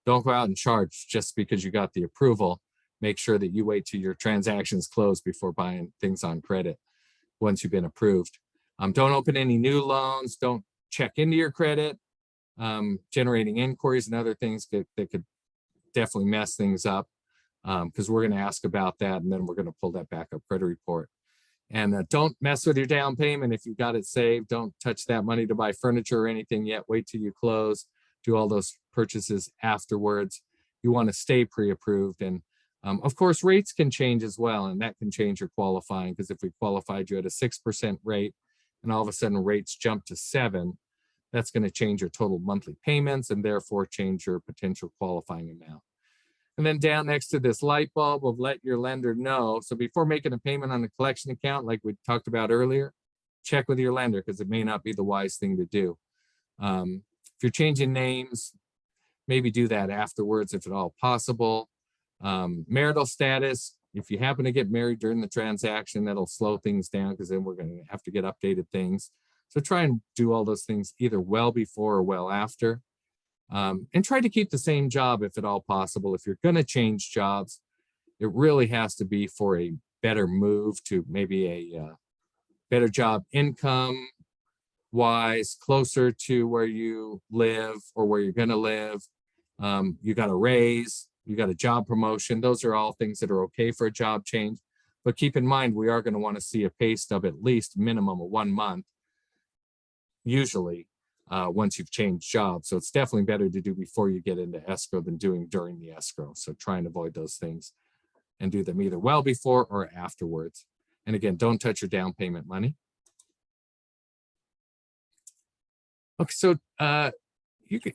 don't go out and charge just because you got the approval. Make sure that you wait till your transactions close before buying things on credit once you've been approved. Don't open any new loans. Don't check into your credit. Generating inquiries and other things that could definitely mess things up because we're going to ask about that, and then we're going to pull that backup credit report. And don't mess with your down payment if you've got it saved. Don't touch that money to buy furniture or anything yet. Wait till you close. Do all those purchases afterwards. You want to stay pre-approved. And of course, rates can change as well, and that can change your qualifying, because if we qualified you at a 6% rate and all of a sudden rates jump to 7%, that's going to change your total monthly payments and therefore change your potential qualifying amount. And then down next to this light bulb of let your lender know. So before making a payment on a collection account, like we talked about earlier, check with your lender because it may not be the wise thing to do. If you're changing names, maybe do that afterwards if at all possible. Marital status, if you happen to get married during the transaction, that'll slow things down because then we're going to have to get updated things. So try and do all those things either well before or well after. And try to keep the same job if at all possible. If you're going to change jobs, it really has to be for a better move to maybe a better job income wise, closer to where you live or where you're going to live. You got a raise, you got a job promotion. Those are all things that are okay for a job change. But keep in mind, we are going to want to see a pay stub at least minimum of 1 month, usually. Once you've changed jobs. So it's definitely better to do before you get into escrow than doing during the escrow. So try and avoid those things and do them either well before or afterwards. And again, don't touch your down payment money. Okay, so you can,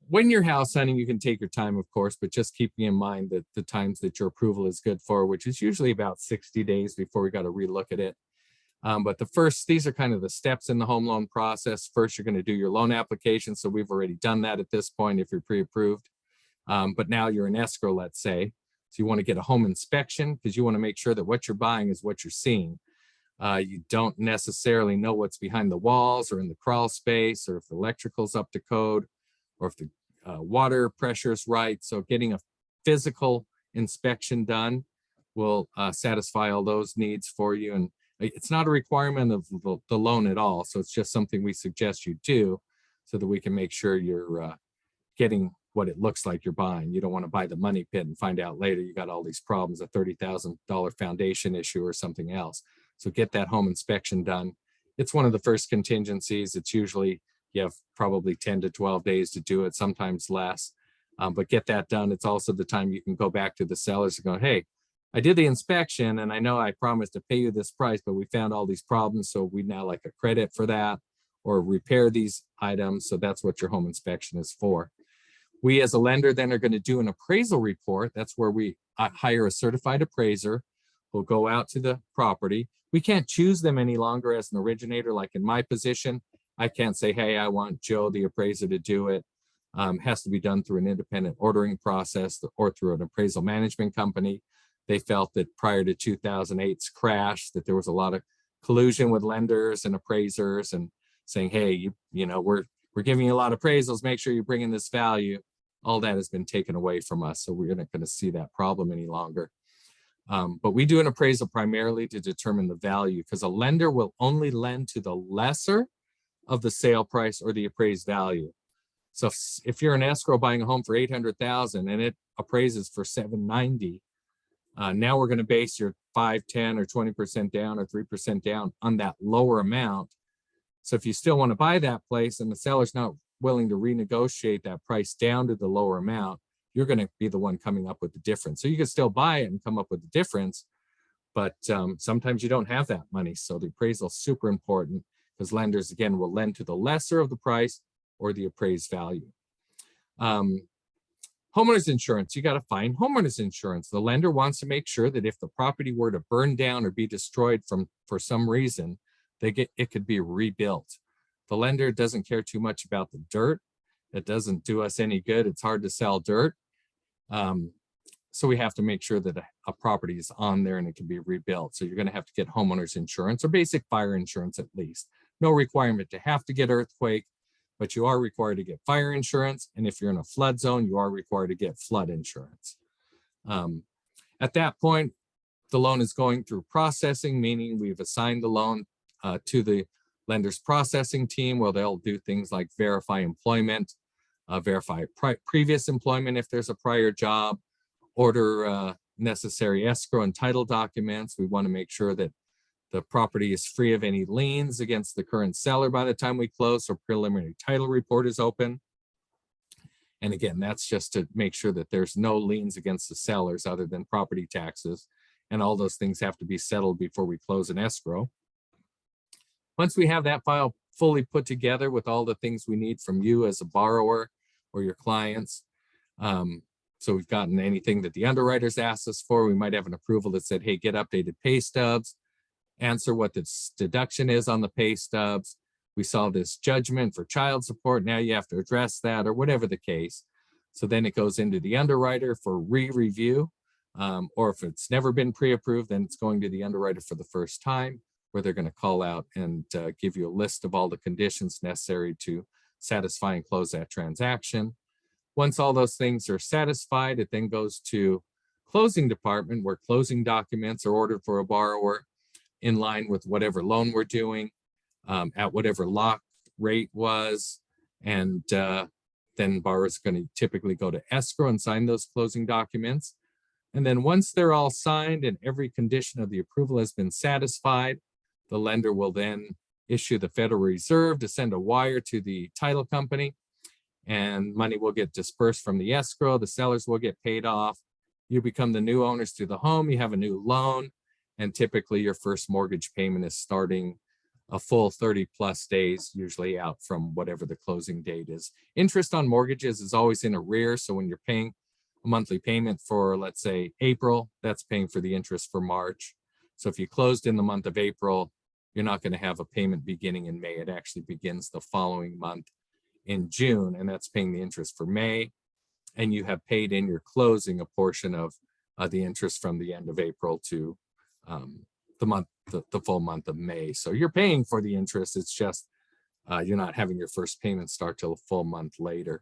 when you're house hunting, you can take your time, of course, but just keeping in mind that the times that your approval is good for, which is usually about 60 days before we got to relook at it. But these are kind of the steps in the home loan process. First, you're going to do your loan application. So we've already done that at this point if you're pre-approved. But now you're in escrow, let's say. So you want to get a home inspection because you want to make sure that what you're buying is what you're seeing. You don't necessarily know what's behind the walls or in the crawl space, or if the electrical's up to code, or if the water pressure is right. So getting a physical inspection done will satisfy all those needs for you. And it's not a requirement of the loan at all. So it's just something we suggest you do so that we can make sure you're getting what it looks like you're buying. You don't want to buy the money pit and find out later you got all these problems, a $30,000 foundation issue or something else. So get that home inspection done. It's one of the first contingencies. It's usually, you have probably 10 to 12 days to do it, sometimes less. But get that done. It's also the time you can go back to the sellers and go, hey, I did the inspection and I know I promised to pay you this price, but we found all these problems. So we now like a credit for that or repair these items. So that's what your home inspection is for. We as a lender then are going to do an appraisal report. That's where we hire a certified appraiser who'll go out to the property. We can't choose them any longer as an originator. Like in my position, I can't say, hey, I want Joe, the appraiser, to do it. Has to be done through an independent ordering process or through an appraisal management company. They felt that prior to 2008's crash, that there was a lot of collusion with lenders and appraisers and saying, hey, we're giving you a lot of appraisals, make sure you bring in this value. All that has been taken away from us. So we're not going to see that problem any longer. But we do an appraisal primarily to determine the value, because a lender will only lend to the lesser of the sale price or the appraised value. So if you're an escrow buying a home for 800,000 and it appraises for 790, now we're going to base your 5, 10, or 20% down or 3% down on that lower amount. So if you still want to buy that place and the seller's not willing to renegotiate that price down to the lower amount, you're going to be the one coming up with the difference. So you can still buy it and come up with the difference, but sometimes you don't have that money. So the appraisal is super important, because lenders, again, will lend to the lesser of the price or the appraised value. Homeowners insurance, you got to find homeowners insurance. The lender wants to make sure that if the property were to burn down or be destroyed for some reason, it could be rebuilt. The lender doesn't care too much about the dirt. It doesn't do us any good. It's hard to sell dirt. So we have to make sure that a property is on there and it can be rebuilt. So you're going to have to get homeowners insurance or basic fire insurance at least. No requirement to have to get earthquake, but you are required to get fire insurance. And if you're in a flood zone, you are required to get flood insurance. At that point, the loan is going through processing, meaning we've assigned the loan to the lender's processing team, where they'll do things like verify employment, verify previous employment if there's a prior job, order necessary escrow and title documents. We want to make sure that the property is free of any liens against the current seller by the time we close, so preliminary title report is open. And again, that's just to make sure that there's no liens against the sellers other than property taxes. And all those things have to be settled before we close an escrow. Once we have that file fully put together with all the things we need from you as a borrower or your clients, so we've gotten anything that the underwriters asked us for. We might have an approval that said, hey, get updated pay stubs, answer what the deduction is on the pay stubs. We saw this judgment for child support. Now you have to address that, or whatever the case. So then it goes into the underwriter for re-review, or if it's never been pre-approved, then it's going to the underwriter for the first time, where they're going to call out and give you a list of all the conditions necessary to satisfy and close that transaction. Once all those things are satisfied, it then goes to closing department, where closing documents are ordered for a borrower in line with whatever loan we're doing, at whatever lock rate was. And then borrower's going to typically go to escrow and sign those closing documents. And then once they're all signed and every condition of the approval has been satisfied, the lender will then issue the Federal Reserve to send a wire to the title company, and money will get dispersed from the escrow. The sellers will get paid off. You become the new owners to the home. You have a new loan, and typically your first mortgage payment is starting a full 30 plus days, usually out from whatever the closing date is. Interest on mortgages is always in arrears. So when you're paying a monthly payment for, let's say, April, that's paying for the interest for March. So if you closed in the month of April, you're not going to have a payment beginning in May. It actually begins the following month in June, and that's paying the interest for May. And you have paid in your closing a portion of the interest from the end of April to the full month of May. So you're paying for the interest. It's just you're not having your first payment start till a full month later.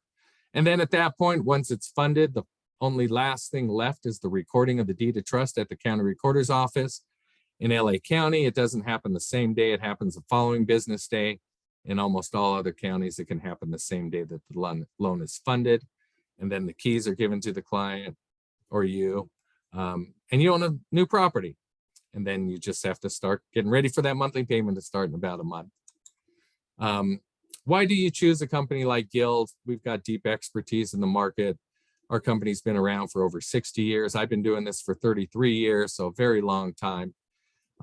And then at that point, once it's funded, the only last thing left is the recording of the deed of trust at the county recorder's office. In LA County, it doesn't happen the same day. It happens the following business day. In almost all other counties, it can happen the same day that the loan is funded. And then the keys are given to the client or you, and you own a new property. And then you just have to start getting ready for that monthly payment to start in about a month. Why do you choose a company like Guild? We've got deep expertise in the market. Our company's been around for over 60 years. I've been doing this for 33 years, so a very long time.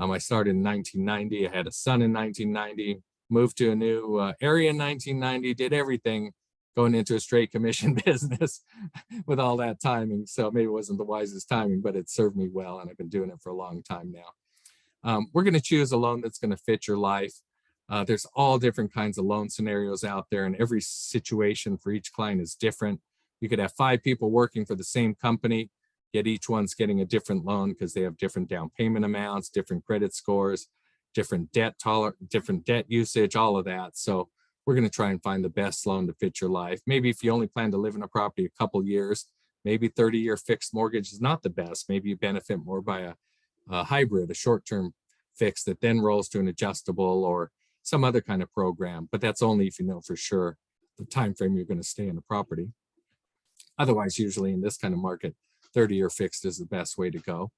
I started in 1990. I had a son in 1990, moved to a new area in 1990, did everything going into a straight commission business with all that timing. So maybe it wasn't the wisest timing, but it served me well, and I've been doing it for a long time now. We're going to choose a loan that's going to fit your life. There's all different kinds of loan scenarios out there, and every situation for each client is different. You could have 5 people working for the same company, yet each one's getting a different loan because they have different down payment amounts, different credit scores, different debt usage, all of that. So we're going to try and find the best loan to fit your life. Maybe if you only plan to live in a property a couple years, maybe 30-year fixed mortgage is not the best. Maybe you benefit more by a hybrid, a short-term fix that then rolls to an adjustable or some other kind of program. But that's only if you know for sure the time frame you're going to stay in the property. Otherwise, usually in this kind of market, 30-year fixed is the best way to go.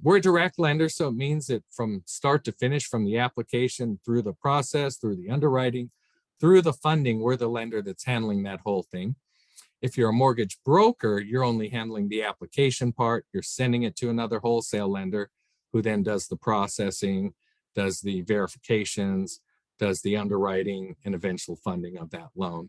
We're a direct lender, so it means that from start to finish, from the application through the process, through the underwriting, through the funding, we're the lender that's handling that whole thing. If you're a mortgage broker, you're only handling the application part. You're sending it to another wholesale lender who then does the processing, does the verifications, does the underwriting, and eventual funding of that loan.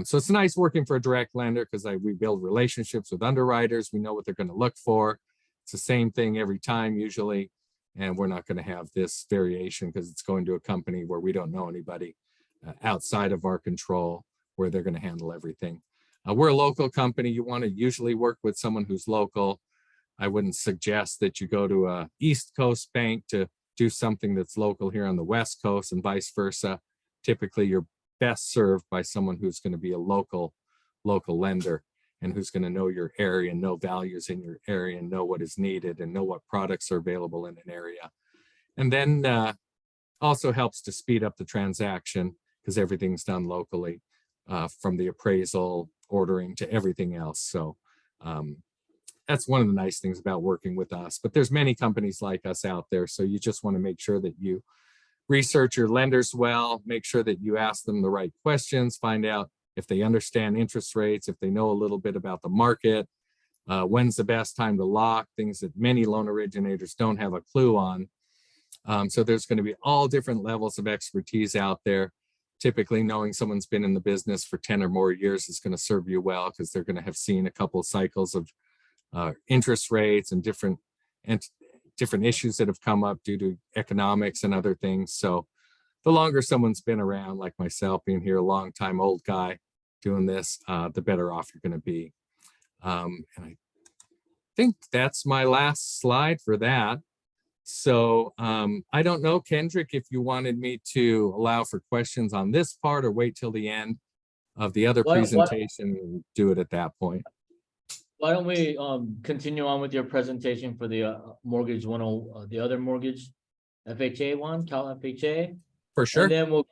So it's nice working for a direct lender because we build relationships with underwriters. We know what they're going to look for. It's the same thing every time usually, and we're not going to have this variation because it's going to a company where we don't know anybody outside of our control, where they're going to handle everything. We're a local company. You want to usually work with someone who's local. I wouldn't suggest that you go to a East Coast bank to do something that's local here on the West Coast and vice versa. Typically, you're best served by someone who's going to be a local lender and who's going to know your area and know values in your area and know what is needed and know what products are available in an area. And then also helps to speed up the transaction because everything's done locally, from the appraisal, ordering to everything else. So that's one of the nice things about working with us. But there's many companies like us out there. So you just want to make sure that you research your lenders well, make sure that you ask them the right questions, find out if they understand interest rates, if they know a little bit about the market, when's the best time to lock, things that many loan originators don't have a clue on. So there's going to be all different levels of expertise out there. Typically, knowing someone's been in the business for 10 or more years is going to serve you well because they're going to have seen a couple of cycles of interest rates and different issues that have come up due to economics and other things. So the longer someone's been around, like myself, being here a long time, old guy doing this, the better off you're going to be. And I think that's my last slide for that. So I don't know, Kendrick, if you wanted me to allow for questions on this part or wait till the end of the other presentation and do it at that point. Why don't we continue on with your presentation for the mortgage the other mortgage FHA one, CalHFA? For sure. And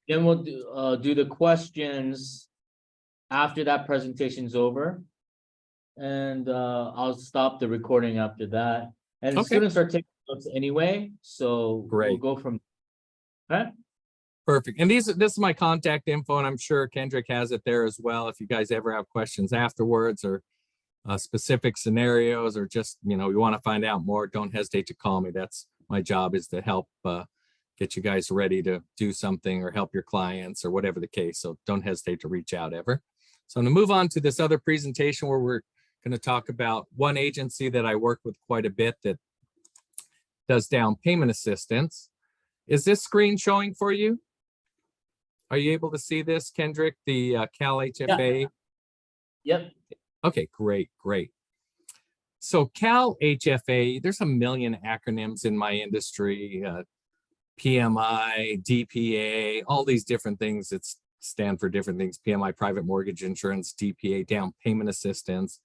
then we'll do the questions after that presentation's over. And I'll stop the recording after that. And the students are taking notes anyway, so we'll go from there. Perfect. And this is my contact info, and I'm sure Kendrick has it there as well. If you guys ever have questions afterwards or specific scenarios, or just, you want to find out more, don't hesitate to call me. That's my job, is to help get you guys ready to do something or help your clients or whatever the case. So don't hesitate to reach out ever. So I'm going to move on to this other presentation where we're going to talk about one agency that I work with quite a bit that does down payment assistance. Is this screen showing for you? Are you able to see this, Kendrick, the CalHFA? Yep. Okay, great. So CalHFA, there's a million acronyms in my industry, PMI, DPA, all these different things that stand for different things. PMI, private mortgage insurance, DPA, down payment assistance.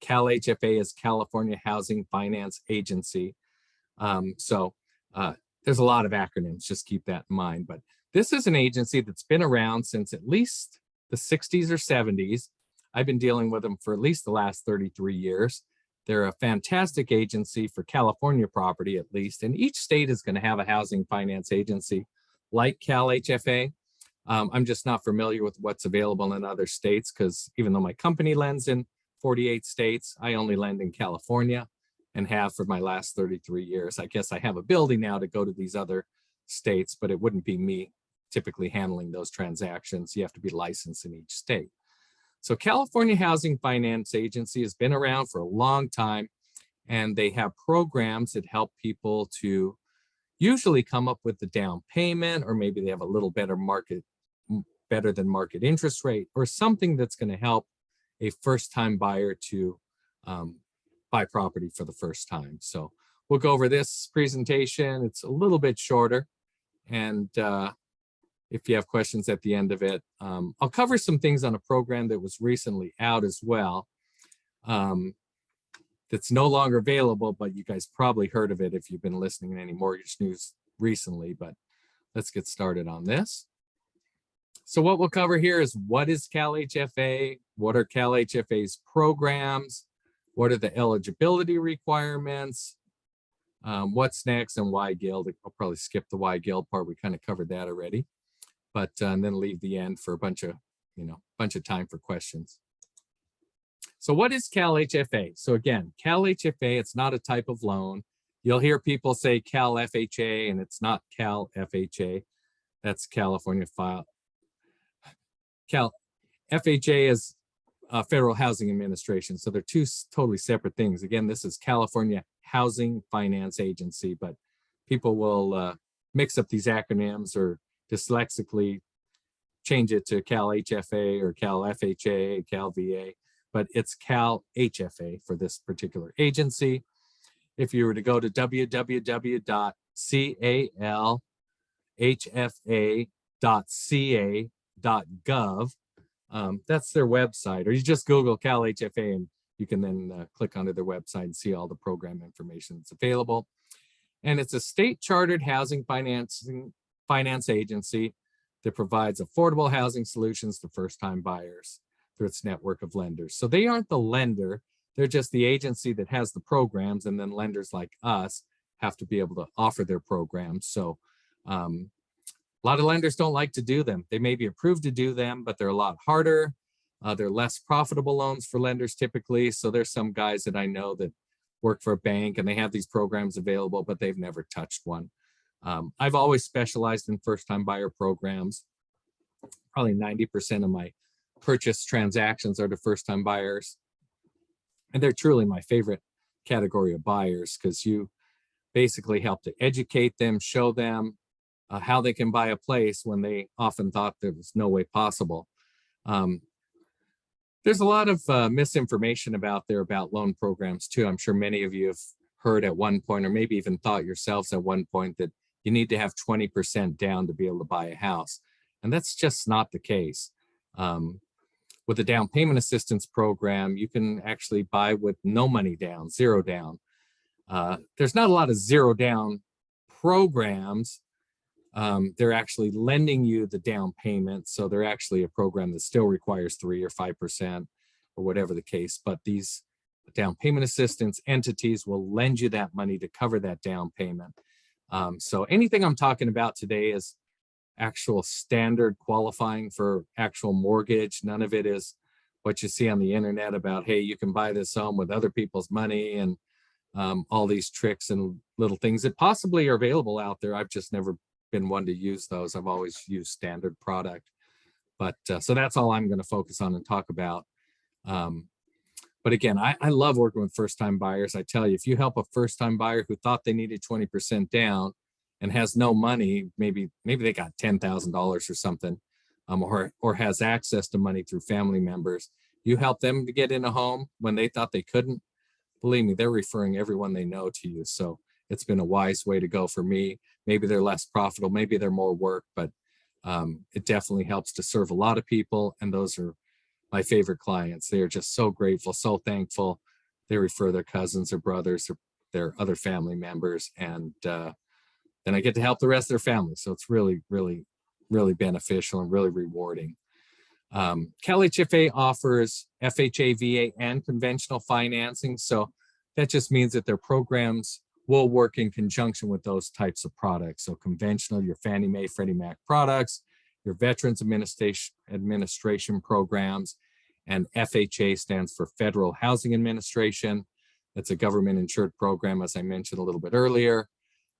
CalHFA is California Housing Finance Agency. So there's a lot of acronyms, just keep that in mind. But this is an agency that's been around since at least the 60s or 70s. I've been dealing with them for at least the last 33 years. They're a fantastic agency for California property, at least, and each state is going to have a housing finance agency like CalHFA. I'm just not familiar with what's available in other states because even though my company lends in 48 states, I only lend in California and have for my last 33 years. I guess I have ability now to go to these other states, but it wouldn't be me typically handling those transactions. You have to be licensed in each state. So California Housing Finance Agency has been around for a long time, and they have programs that help people to usually come up with the down payment, or maybe they have a little better than market interest rate, or something that's going to help a first-time buyer to buy property for the first time. So we'll go over this presentation. It's a little bit shorter, and if you have questions at the end of it, I'll cover some things on a program that was recently out as well. that's no longer available, but you guys probably heard of it if you've been listening to any mortgage news recently. But let's get started on this. So what we'll cover here is, what is CalHFA? What are CalHFA's programs? What are the eligibility requirements? What's next, and why Guild? I'll probably skip the why Guild part. We kind of covered that already, but and then leave the end for a bunch of time for questions. So what is CalHFA? So again, CalHFA, it's not a type of loan. You'll hear people say CalFHA, and it's not CalFHA. That's California file. FHA is Federal Housing Administration. So they're two totally separate things. Again, this is California Housing Finance Agency, but people will mix up these acronyms or dyslexically change it to CalHFA or CalFHA, CalVA, but it's CalHFA for this particular agency. If you were to go to www.calhfa.ca.gov, that's their website, or you just Google CalHFA and you can then click onto their website and see all the program information that's available. And it's a state chartered housing finance agency that provides affordable housing solutions to first-time buyers through its network of lenders. So they aren't the lender, they're just the agency that has the programs, and then lenders like us have to be able to offer their programs. So a lot of lenders don't like to do them. They may be approved to do them, but they're a lot harder. They're less profitable loans for lenders typically. So there's some guys that I know that work for a bank and they have these programs available, but they've never touched one. I've always specialized in first-time buyer programs. Probably 90% of my purchase transactions are to first-time buyers. And they're truly my favorite category of buyers, because you basically help to educate them, show them how they can buy a place when they often thought there was no way possible. There's a lot of misinformation about loan programs too. I'm sure many of you have heard at one point, or maybe even thought yourselves at one point, that you need to have 20% down to be able to buy a house. And that's just not the case. With the down payment assistance program, you can actually buy with no money down, zero down. There's not a lot of zero down programs. They're actually lending you the down payment. So they're actually a program that still requires 3 or 5% or whatever the case. But these down payment assistance entities will lend you that money to cover that down payment. So anything I'm talking about today is actual standard qualifying for actual mortgage. None of it is what you see on the internet about, hey, you can buy this home with other people's money, and all these tricks and little things that possibly are available out there. I've just never been one to use those. I've always used standard product. But so that's all I'm going to focus on and talk about. But again, I love working with first-time buyers. I tell you, if you help a first-time buyer who thought they needed 20% down and has no money, maybe they got $10,000 or something, or has access to money through family members, you help them to get in a home when they thought they couldn't. Believe me, they're referring everyone they know to you. So it's been a wise way to go for me. Maybe they're less profitable, maybe they're more work, but it definitely helps to serve a lot of people. And those are my favorite clients. They are just so grateful, so thankful. They refer their cousins or brothers or their other family members. And then I get to help the rest of their family. So it's really, really, really beneficial and really rewarding. CalHFA offers FHA, VA, and conventional financing. So that just means that their programs will work in conjunction with those types of products. So conventional, your Fannie Mae, Freddie Mac products, your Veterans Administration programs, and FHA stands for Federal Housing Administration. It's a government insured program, as I mentioned a little bit earlier,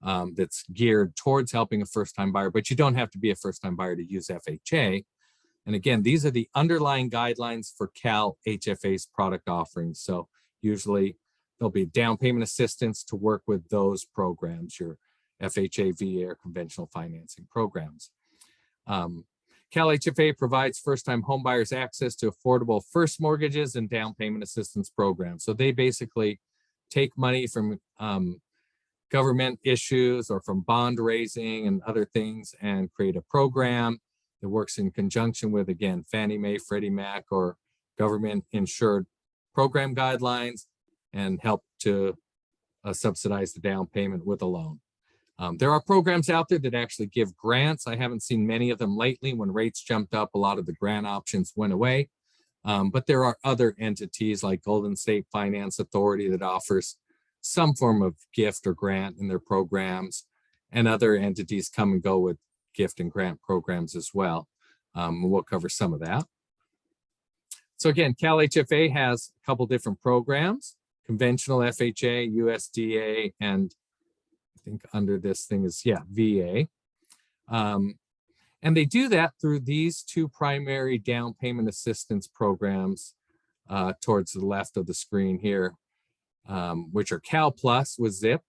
that's geared towards helping a first-time buyer, but you don't have to be a first-time buyer to use FHA. And again, these are the underlying guidelines for CalHFA's product offerings. So usually there'll be down payment assistance to work with those programs, your FHA, VA, or conventional financing programs. CalHFA provides first-time homebuyers access to affordable first mortgages and down payment assistance programs. So they basically take money from government issues or from bond raising and other things and create a program that works in conjunction with, again, Fannie Mae, Freddie Mac, or government insured program guidelines and help to subsidize the down payment with a loan. There are programs out there that actually give grants. I haven't seen many of them lately. When rates jumped up, a lot of the grant options went away. But there are other entities like Golden State Finance Authority that offers some form of gift or grant in their programs, and other entities come and go with gift and grant programs as well. We'll cover some of that. So again, CalHFA has a couple different programs: conventional FHA, USDA, and I think under this thing is, VA. And they do that through these two primary down payment assistance programs towards the left of the screen here, which are CalPlus with ZIP.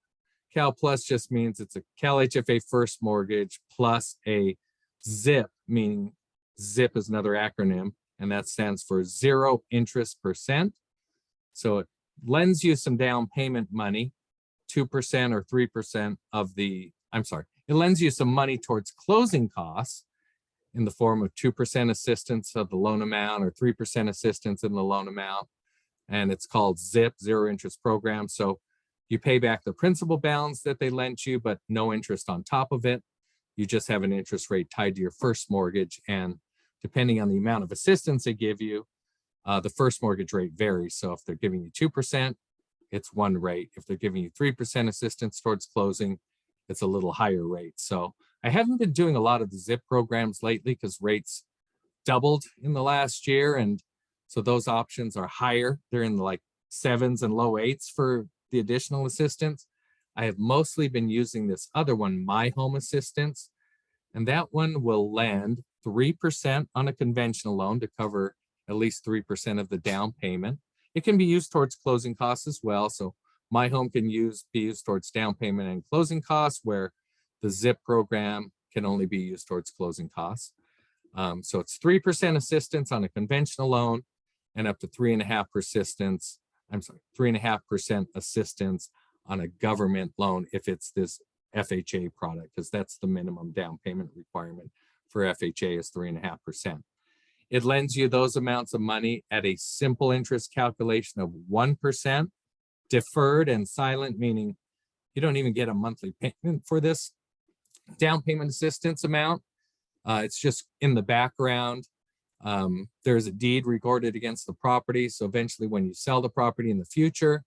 CalPlus just means it's a CalHFA first mortgage plus a ZIP, meaning ZIP is another acronym, and that stands for 0 interest %. So it lends you some down payment money, 2% or 3% of the, it lends you some money towards closing costs in the form of 2% assistance of the loan amount or 3% assistance in the loan amount. And it's called ZIP, zero interest program. So you pay back the principal balance that they lent you, but no interest on top of it. You just have an interest rate tied to your first mortgage. And depending on the amount of assistance they give you, the first mortgage rate varies. So if they're giving you 2%, it's one rate. If they're giving you 3% assistance towards closing, it's a little higher rate. So I haven't been doing a lot of the ZIP programs lately because rates doubled in the last year. And so those options are higher. They're in like 7s and low 8s for the additional assistance. I have mostly been using this other one, My Home Assistance, and that one will lend 3% on a conventional loan to cover at least 3% of the down payment. It can be used towards closing costs as well. So My Home can be used towards down payment and closing costs, where the ZIP program can only be used towards closing costs. So it's 3% assistance on a conventional loan and up to 3.5% assistance on a government loan if it's this FHA product, because that's the minimum down payment requirement for FHA is 3.5%. It lends you those amounts of money at a simple interest calculation of 1%, deferred and silent, meaning you don't even get a monthly payment for this down payment assistance amount. It's just in the background. There's a deed recorded against the property. So eventually when you sell the property in the future,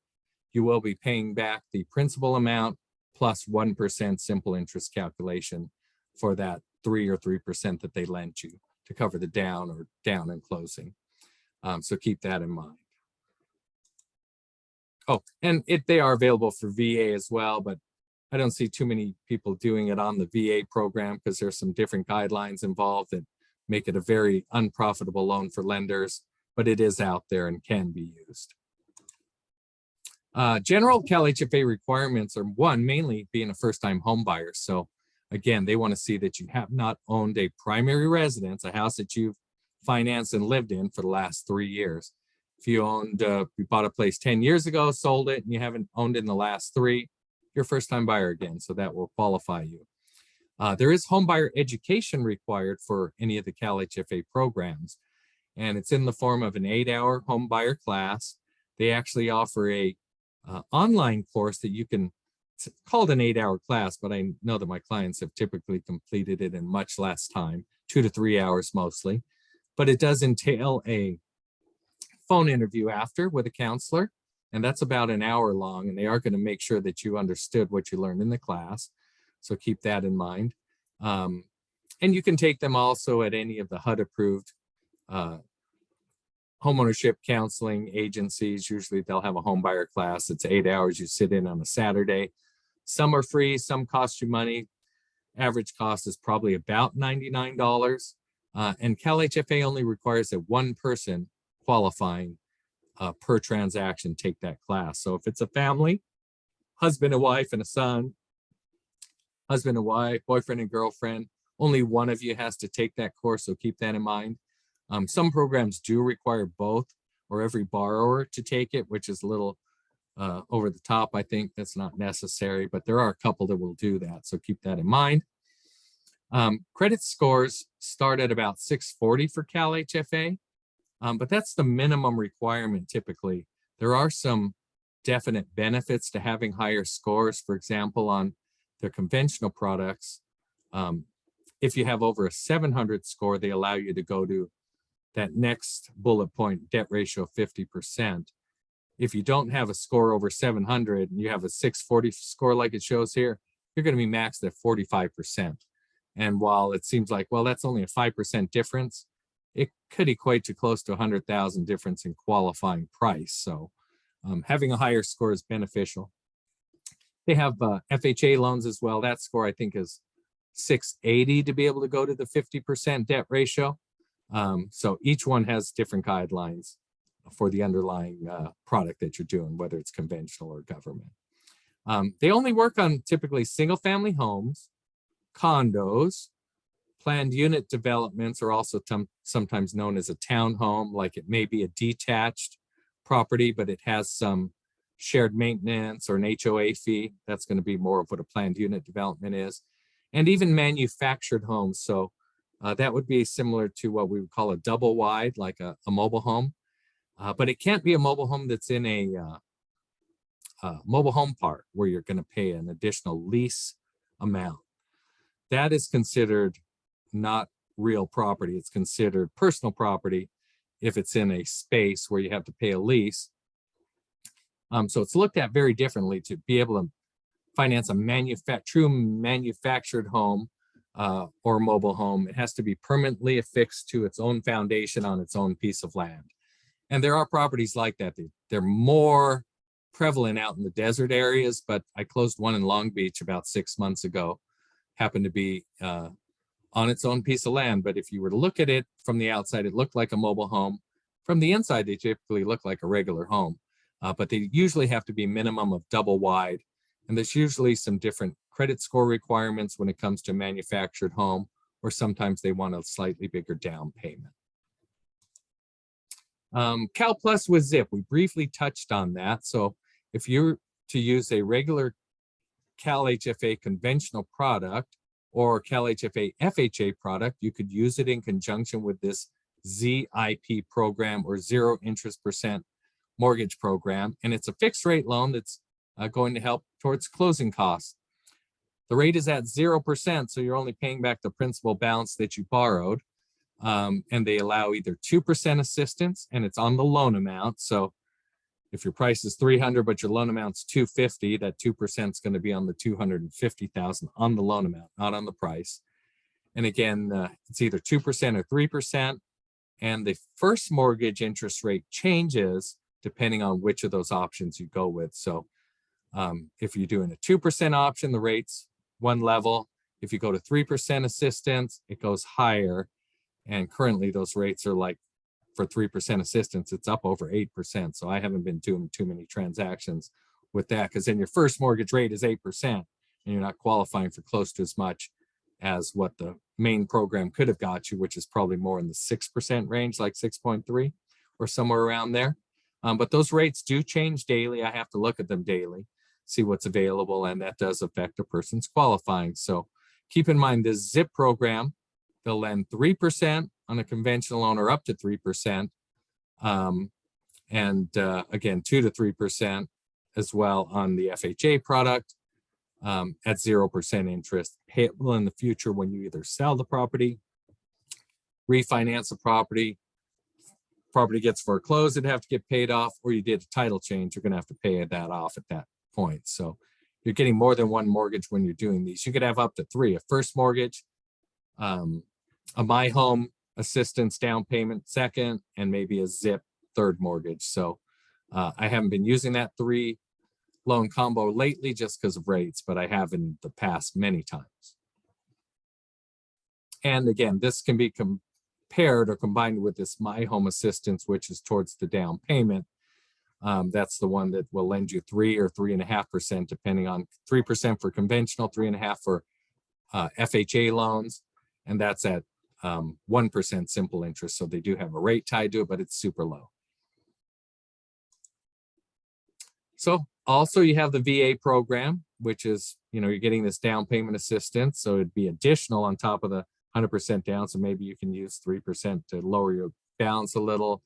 you will be paying back the principal amount plus 1% simple interest calculation for that 3 or 3% that they lent you to cover the down and closing. So keep that in mind. Oh, and they are available for VA as well, but I don't see too many people doing it on the VA program because there's some different guidelines involved that make it a very unprofitable loan for lenders, but it is out there and can be used. General CalHFA requirements are mainly being a first-time home buyer. So again, they want to see that you have not owned a primary residence, a house that you've financed and lived in for the last 3 years. If you bought a place 10 years ago, sold it, and you haven't owned it in the last 3, you're a first-time buyer again, so that will qualify you. There is home buyer education required for any of the CalHFA programs, and it's in the form of an 8-hour home buyer class. They actually offer a online course that you can, it's called an 8-hour class, but I know that my clients have typically completed it in much less time, 2 to 3 hours mostly, but it does entail a phone interview after with a counselor, and that's about an hour long, and they are going to make sure that you understood what you learned in the class. So keep that in mind. And you can take them also at any of the HUD approved homeownership counseling agencies. Usually they'll have a home buyer class. It's 8 hours. You sit in on a Saturday. Some are free, some cost you money. Average cost is probably about $99. And CalHFA only requires that one person qualifying per transaction take that class. So if it's a family, husband and wife and a son, husband and wife, boyfriend and girlfriend, only one of you has to take that course. So keep that in mind. Some programs do require both or every borrower to take it, which is a little over the top. I think that's not necessary, but there are a couple that will do that. So keep that in mind. Credit scores start at about 640 for CalHFA. But that's the minimum requirement typically. There are some definite benefits to having higher scores. For example, on their conventional products, if you have over a 700 score, they allow you to go to that next bullet point, debt ratio of 50%. If you don't have a score over 700 and you have a 640 score like it shows here, you're going to be maxed at 45%. And while it seems like, well, that's only a 5% difference, it could equate to close to 100,000 difference in qualifying price. So having a higher score is beneficial. They have FHA loans as well. That score I think is 680 to be able to go to the 50% debt ratio. So each one has different guidelines for the underlying product that you're doing, whether it's conventional or government. They only work on typically single family homes, condos, planned unit developments are also sometimes known as a townhome, like it may be a detached property, but it has some shared maintenance or an HOA fee. That's going to be more of what a planned unit development is. And even manufactured homes. So that would be similar to what we would call a double wide, like a mobile home. But it can't be a mobile home that's in a mobile home park where you're going to pay an additional lease amount. That is considered not real property. It's considered personal property if it's in a space where you have to pay a lease. So it's looked at very differently to be able to finance a true manufactured home or mobile home. It has to be permanently affixed to its own foundation on its own piece of land. And there are properties like that. They're more prevalent out in the desert areas, but I closed one in Long Beach about 6 months ago. Happened to be on its own piece of land. But if you were to look at it from the outside, it looked like a mobile home. From the inside, they typically look like a regular home. But they usually have to be minimum of double wide. And there's usually some different credit score requirements when it comes to manufactured home, or sometimes they want a slightly bigger down payment. CalPlus with Zip, we briefly touched on that. So if you're to use a regular CalHFA conventional product or CalHFA FHA product, you could use it in conjunction with this ZIP program or 0% mortgage program. And it's a fixed rate loan that's going to help towards closing costs. The rate is at 0%, so you're only paying back the principal balance that you borrowed. And they allow either 2% assistance, and it's on the loan amount. So if your price is 300, but your loan amount's 250, that 2% is going to be on the 250,000 on the loan amount, not on the price. And again, it's either 2% or 3%. And the first mortgage interest rate changes depending on which of those options you go with. So if you're doing a 2% option, the rate's one level. If you go to 3% assistance, it goes higher. And currently those rates are like, for 3% assistance, it's up over 8%. So I haven't been doing too many transactions with that, because then your first mortgage rate is 8% and you're not qualifying for close to as much as what the main program could have got you, which is probably more in the 6% range, like 6.3 or somewhere around there. But those rates do change daily. I have to look at them daily, see what's available, and that does affect a person's qualifying. So keep in mind this ZIP program, they'll lend 3% on a conventional loan or up to 3%. Again, 2 to 3% as well on the FHA product at 0% interest, payable in the future when you either sell the property, refinance the property gets foreclosed, it'd have to get paid off, or you did a title change, you're going to have to pay that off at that point. So you're getting more than one mortgage when you're doing these. You could have up to 3, a first mortgage, a My Home assistance down payment second, and maybe a ZIP third mortgage. So I haven't been using that 3 loan combo lately just because of rates, but I have in the past many times. And again, this can be compared or combined with this My Home assistance, which is towards the down payment. That's the one that will lend you 3 or 3.5%, depending on 3% for conventional, 3.5% for FHA loans, and that's at 1% simple interest. So they do have a rate tied to it, but it's super low. So also you have the VA program, which is, you're getting this down payment assistance. So it'd be additional on top of the 100% down. So maybe you can use 3% to lower your balance a little,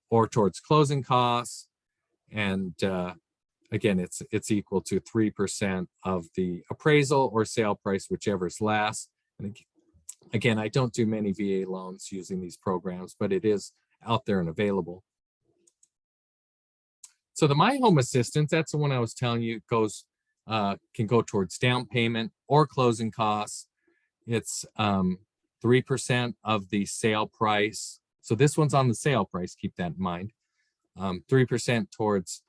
or towards closing costs. And again, it's equal to 3% of the appraisal or sale price, whichever is less. And again, I don't do many VA loans using these programs, but it is out there and available. So the My Home Assistance, that's the one I was telling you, goes can go towards down payment or closing costs. It's 3% of the sale price. So this one's on the sale price, keep that in mind. 3% towards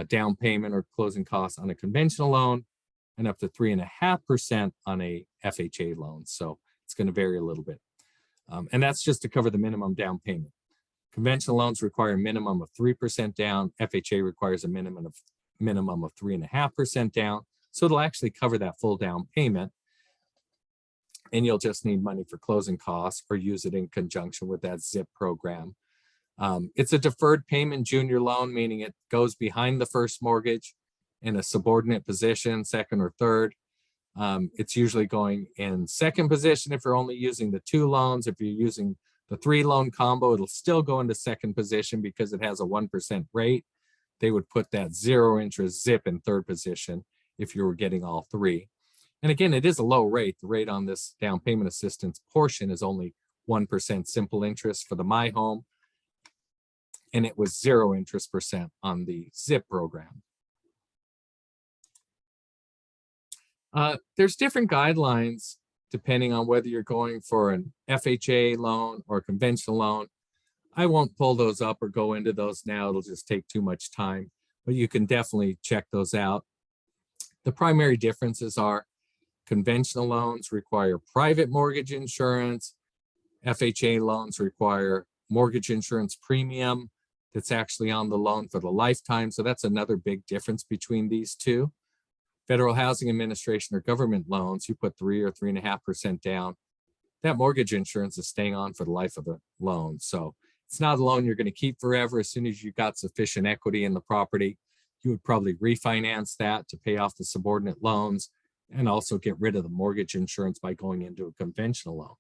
down payment or closing costs on a conventional loan, and up to 3.5% on a FHA loan. So it's going to vary a little bit. And that's just to cover the minimum down payment. Conventional loans require a minimum of 3% down. FHA requires a minimum of 3.5% down. So it'll actually cover that full down payment. And you'll just need money for closing costs or use it in conjunction with that ZIP program. It's a deferred payment junior loan, meaning it goes behind the first mortgage in a subordinate position, second or third. It's usually going in second position if you're only using the 2 loans. If you're using the 3 loan combo, it'll still go into second position because it has a 1% rate. They would put that 0 interest ZIP in third position if you were getting all 3. And again, it is a low rate. The rate on this down payment assistance portion is only 1% simple interest for the My Home. And it was 0 interest percent on the ZIP program. There's different guidelines depending on whether you're going for an FHA loan or a conventional loan. I won't pull those up or go into those now. It'll just take too much time, but you can definitely check those out. The primary differences are conventional loans require private mortgage insurance. FHA loans require mortgage insurance premium that's actually on the loan for the lifetime. So that's another big difference between these two. Federal Housing Administration or government loans, you put 3 or 3.5% down. That mortgage insurance is staying on for the life of the loan. So it's not a loan you're going to keep forever. As soon as you got sufficient equity in the property, you would probably refinance that to pay off the subordinate loans and also get rid of the mortgage insurance by going into a conventional loan.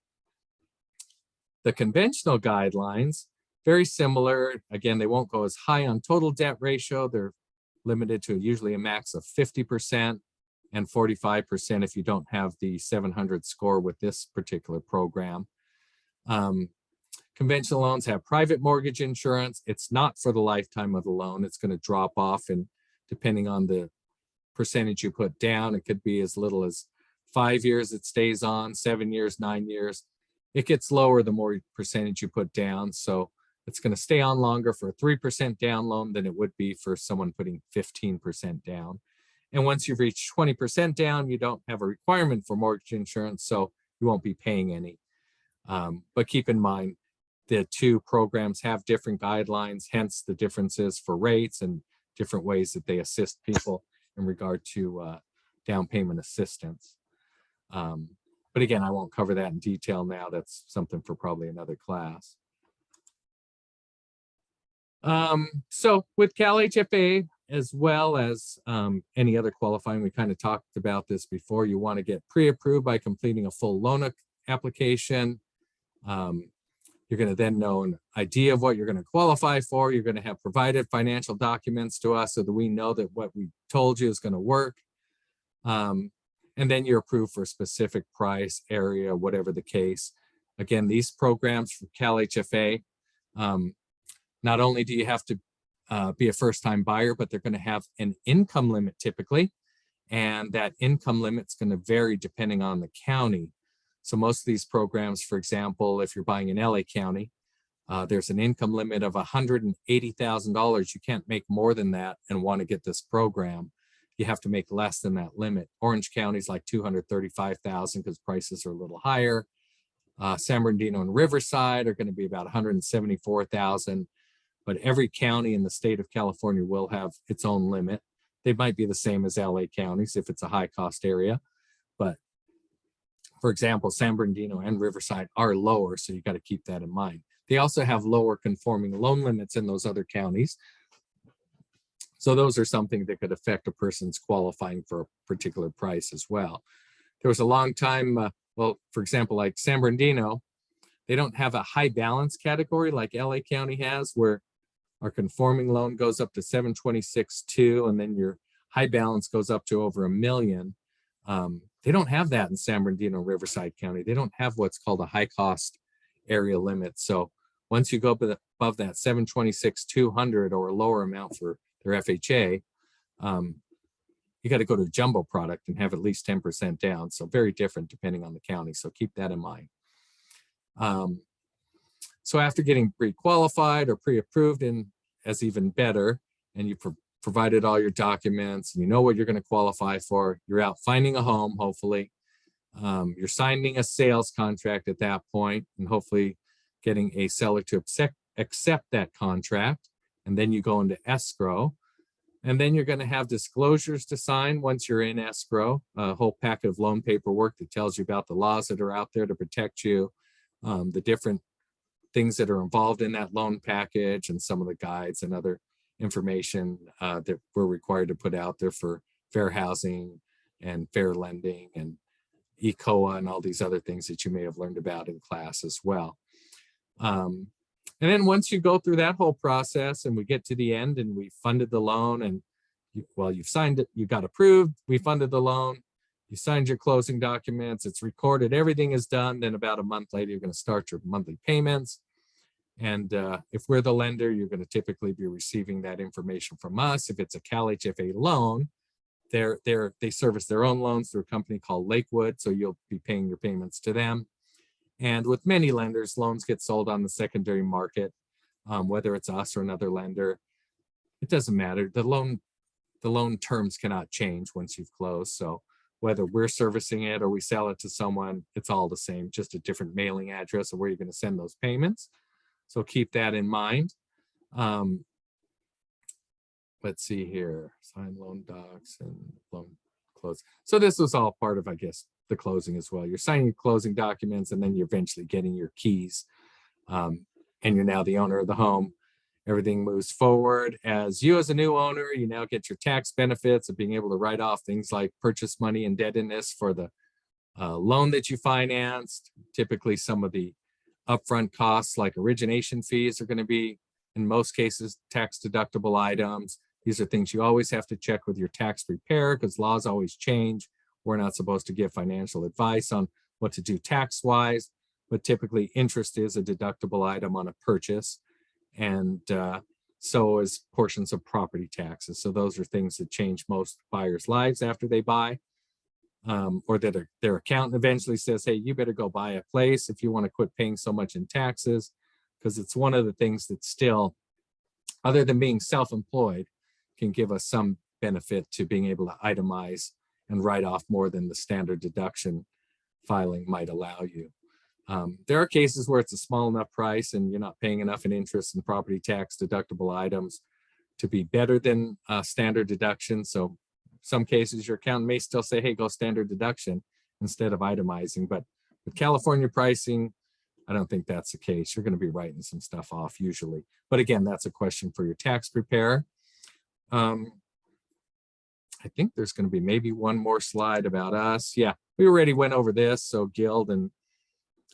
The conventional guidelines, very similar. Again, they won't go as high on total debt ratio. They're limited to usually a max of 50% and 45% if you don't have the 700 score with this particular program. Conventional loans have private mortgage insurance. It's not for the lifetime of the loan. It's going to drop off, and depending on the percentage you put down, it could be as little as 5 years it stays on, 7 years, 9 years. It gets lower the more percentage you put down. So it's going to stay on longer for a 3% down loan than it would be for someone putting 15% down. And once you've reached 20% down, you don't have a requirement for mortgage insurance, so you won't be paying any. But keep in mind, the 2 programs have different guidelines, hence the differences for rates and different ways that they assist people in regard to down payment assistance. But again, I won't cover that in detail now. That's something for probably another class. So with CALHFA, as well as any other qualifying, we kind of talked about this before, you want to get pre-approved by completing a full loan application. You're going to then know an idea of what you're going to qualify for. You're going to have provided financial documents to us so that we know that what we told you is going to work. And then you're approved for a specific price, area, whatever the case. Again, these programs for CALHFA, not only do you have to be a first-time buyer, but they're going to have an income limit typically. And that income limit's going to vary depending on the county. So most of these programs, for example, if you're buying in LA County, there's an income limit of $180,000. You can't make more than that and want to get this program. You have to make less than that limit. Orange County is like $235,000 because prices are a little higher. San Bernardino and Riverside are going to be about $174,000. But every county in the state of California will have its own limit. They might be the same as LA counties if it's a high cost area. But for example, San Bernardino and Riverside are lower, so you got to keep that in mind. They also have lower conforming loan limits in those other counties. So those are something that could affect a person's qualifying for a particular price as well. There was a long time, well, for example, like San Bernardino, They don't have a high balance category like LA County has, where our conforming loan goes up to 726.2, and then your high balance goes up to over $1 million. They don't have that in San Bernardino, Riverside County. They don't have what's called a high cost area limit. So once you go above that 726,200 or a lower amount for their FHA, you got to go to a jumbo product and have at least 10% down. So very different depending on the county. So keep that in mind. So after getting pre-qualified or pre-approved, and as even better, and you provided all your documents, and you know what you're going to qualify for, you're out finding a home, hopefully. You're signing a sales contract at that point, and hopefully getting a seller to accept that contract. And then you go into escrow. And then you're going to have disclosures to sign once you're in escrow, a whole packet of loan paperwork that tells you about the laws that are out there to protect you, the different things that are involved in that loan package, and some of the guides and other information that we're required to put out there for fair housing and fair lending and ECOA and all these other things that you may have learned about in class as well. And then once you go through that whole process and we get to the end and we funded the loan, and you've signed it, you got approved, we funded the loan, you signed your closing documents, it's recorded, everything is done. Then about a month later, you're going to start your monthly payments. And if we're the lender, you're going to typically be receiving that information from us. If it's a CALHFA loan, they service their own loans through a company called Lakewood. So you'll be paying your payments to them. And with many lenders, loans get sold on the secondary market, whether it's us or another lender. It doesn't matter. The loan terms cannot change once you've closed. So whether we're servicing it or we sell it to someone, it's all the same, just a different mailing address of where you're going to send those payments. So keep that in mind. Let's see here, sign loan docs and loan close. So this was all part of, I guess, the closing as well. You're signing your closing documents, and then you're eventually getting your keys, and you're now the owner of the home. Everything moves forward. As a new owner, you now get your tax benefits of being able to write off things like purchase money indebtedness for the loan that you financed. Typically, some of the upfront costs like origination fees are going to be, in most cases, tax deductible items. These are things you always have to check with your tax preparer because laws always change. We're not supposed to give financial advice on what to do tax-wise, but typically interest is a deductible item on a purchase, and so is portions of property taxes. So those are things that change most buyers' lives after they buy, or that their accountant eventually says, hey, you better go buy a place if you want to quit paying so much in taxes, because it's one of the things that still, other than being self-employed, can give us some benefit to being able to itemize and write off more than the standard deduction filing might allow you. There are cases where it's a small enough price and you're not paying enough in interest and property tax deductible items to be better than standard deduction. So some cases your accountant may still say, hey, go standard deduction instead of itemizing. But with California pricing, I don't think that's the case. You're going to be writing some stuff off usually. But again, that's a question for your tax preparer. I think there's going to be maybe one more slide about us. Yeah, we already went over this. So Guild and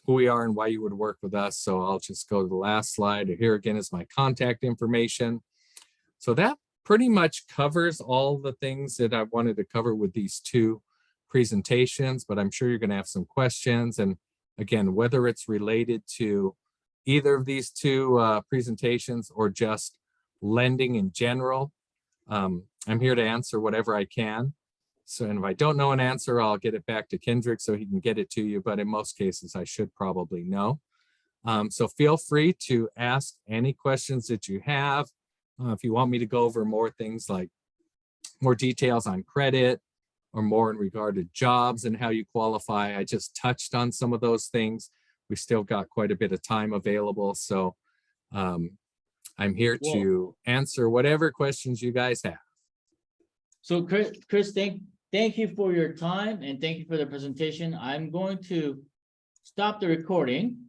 who we are and why you would work with us. So I'll just go to the last slide. Here again is my contact information. So that pretty much covers all the things that I wanted to cover with these two presentations, but I'm sure you're going to have some questions. And again, whether it's related to either of these two presentations or just lending in general, I'm here to answer whatever I can. So, and if I don't know an answer, I'll get it back to Kendrick so he can get it to you. But in most cases, I should probably know. So feel free to ask any questions that you have. If you want me to go over more things like more details on credit or more in regard to jobs and how you qualify, I just touched on some of those things. We still got quite a bit of time available. So I'm here to answer whatever questions you guys have. So Chris, thank you for your time and thank you for the presentation. I'm going to stop the recording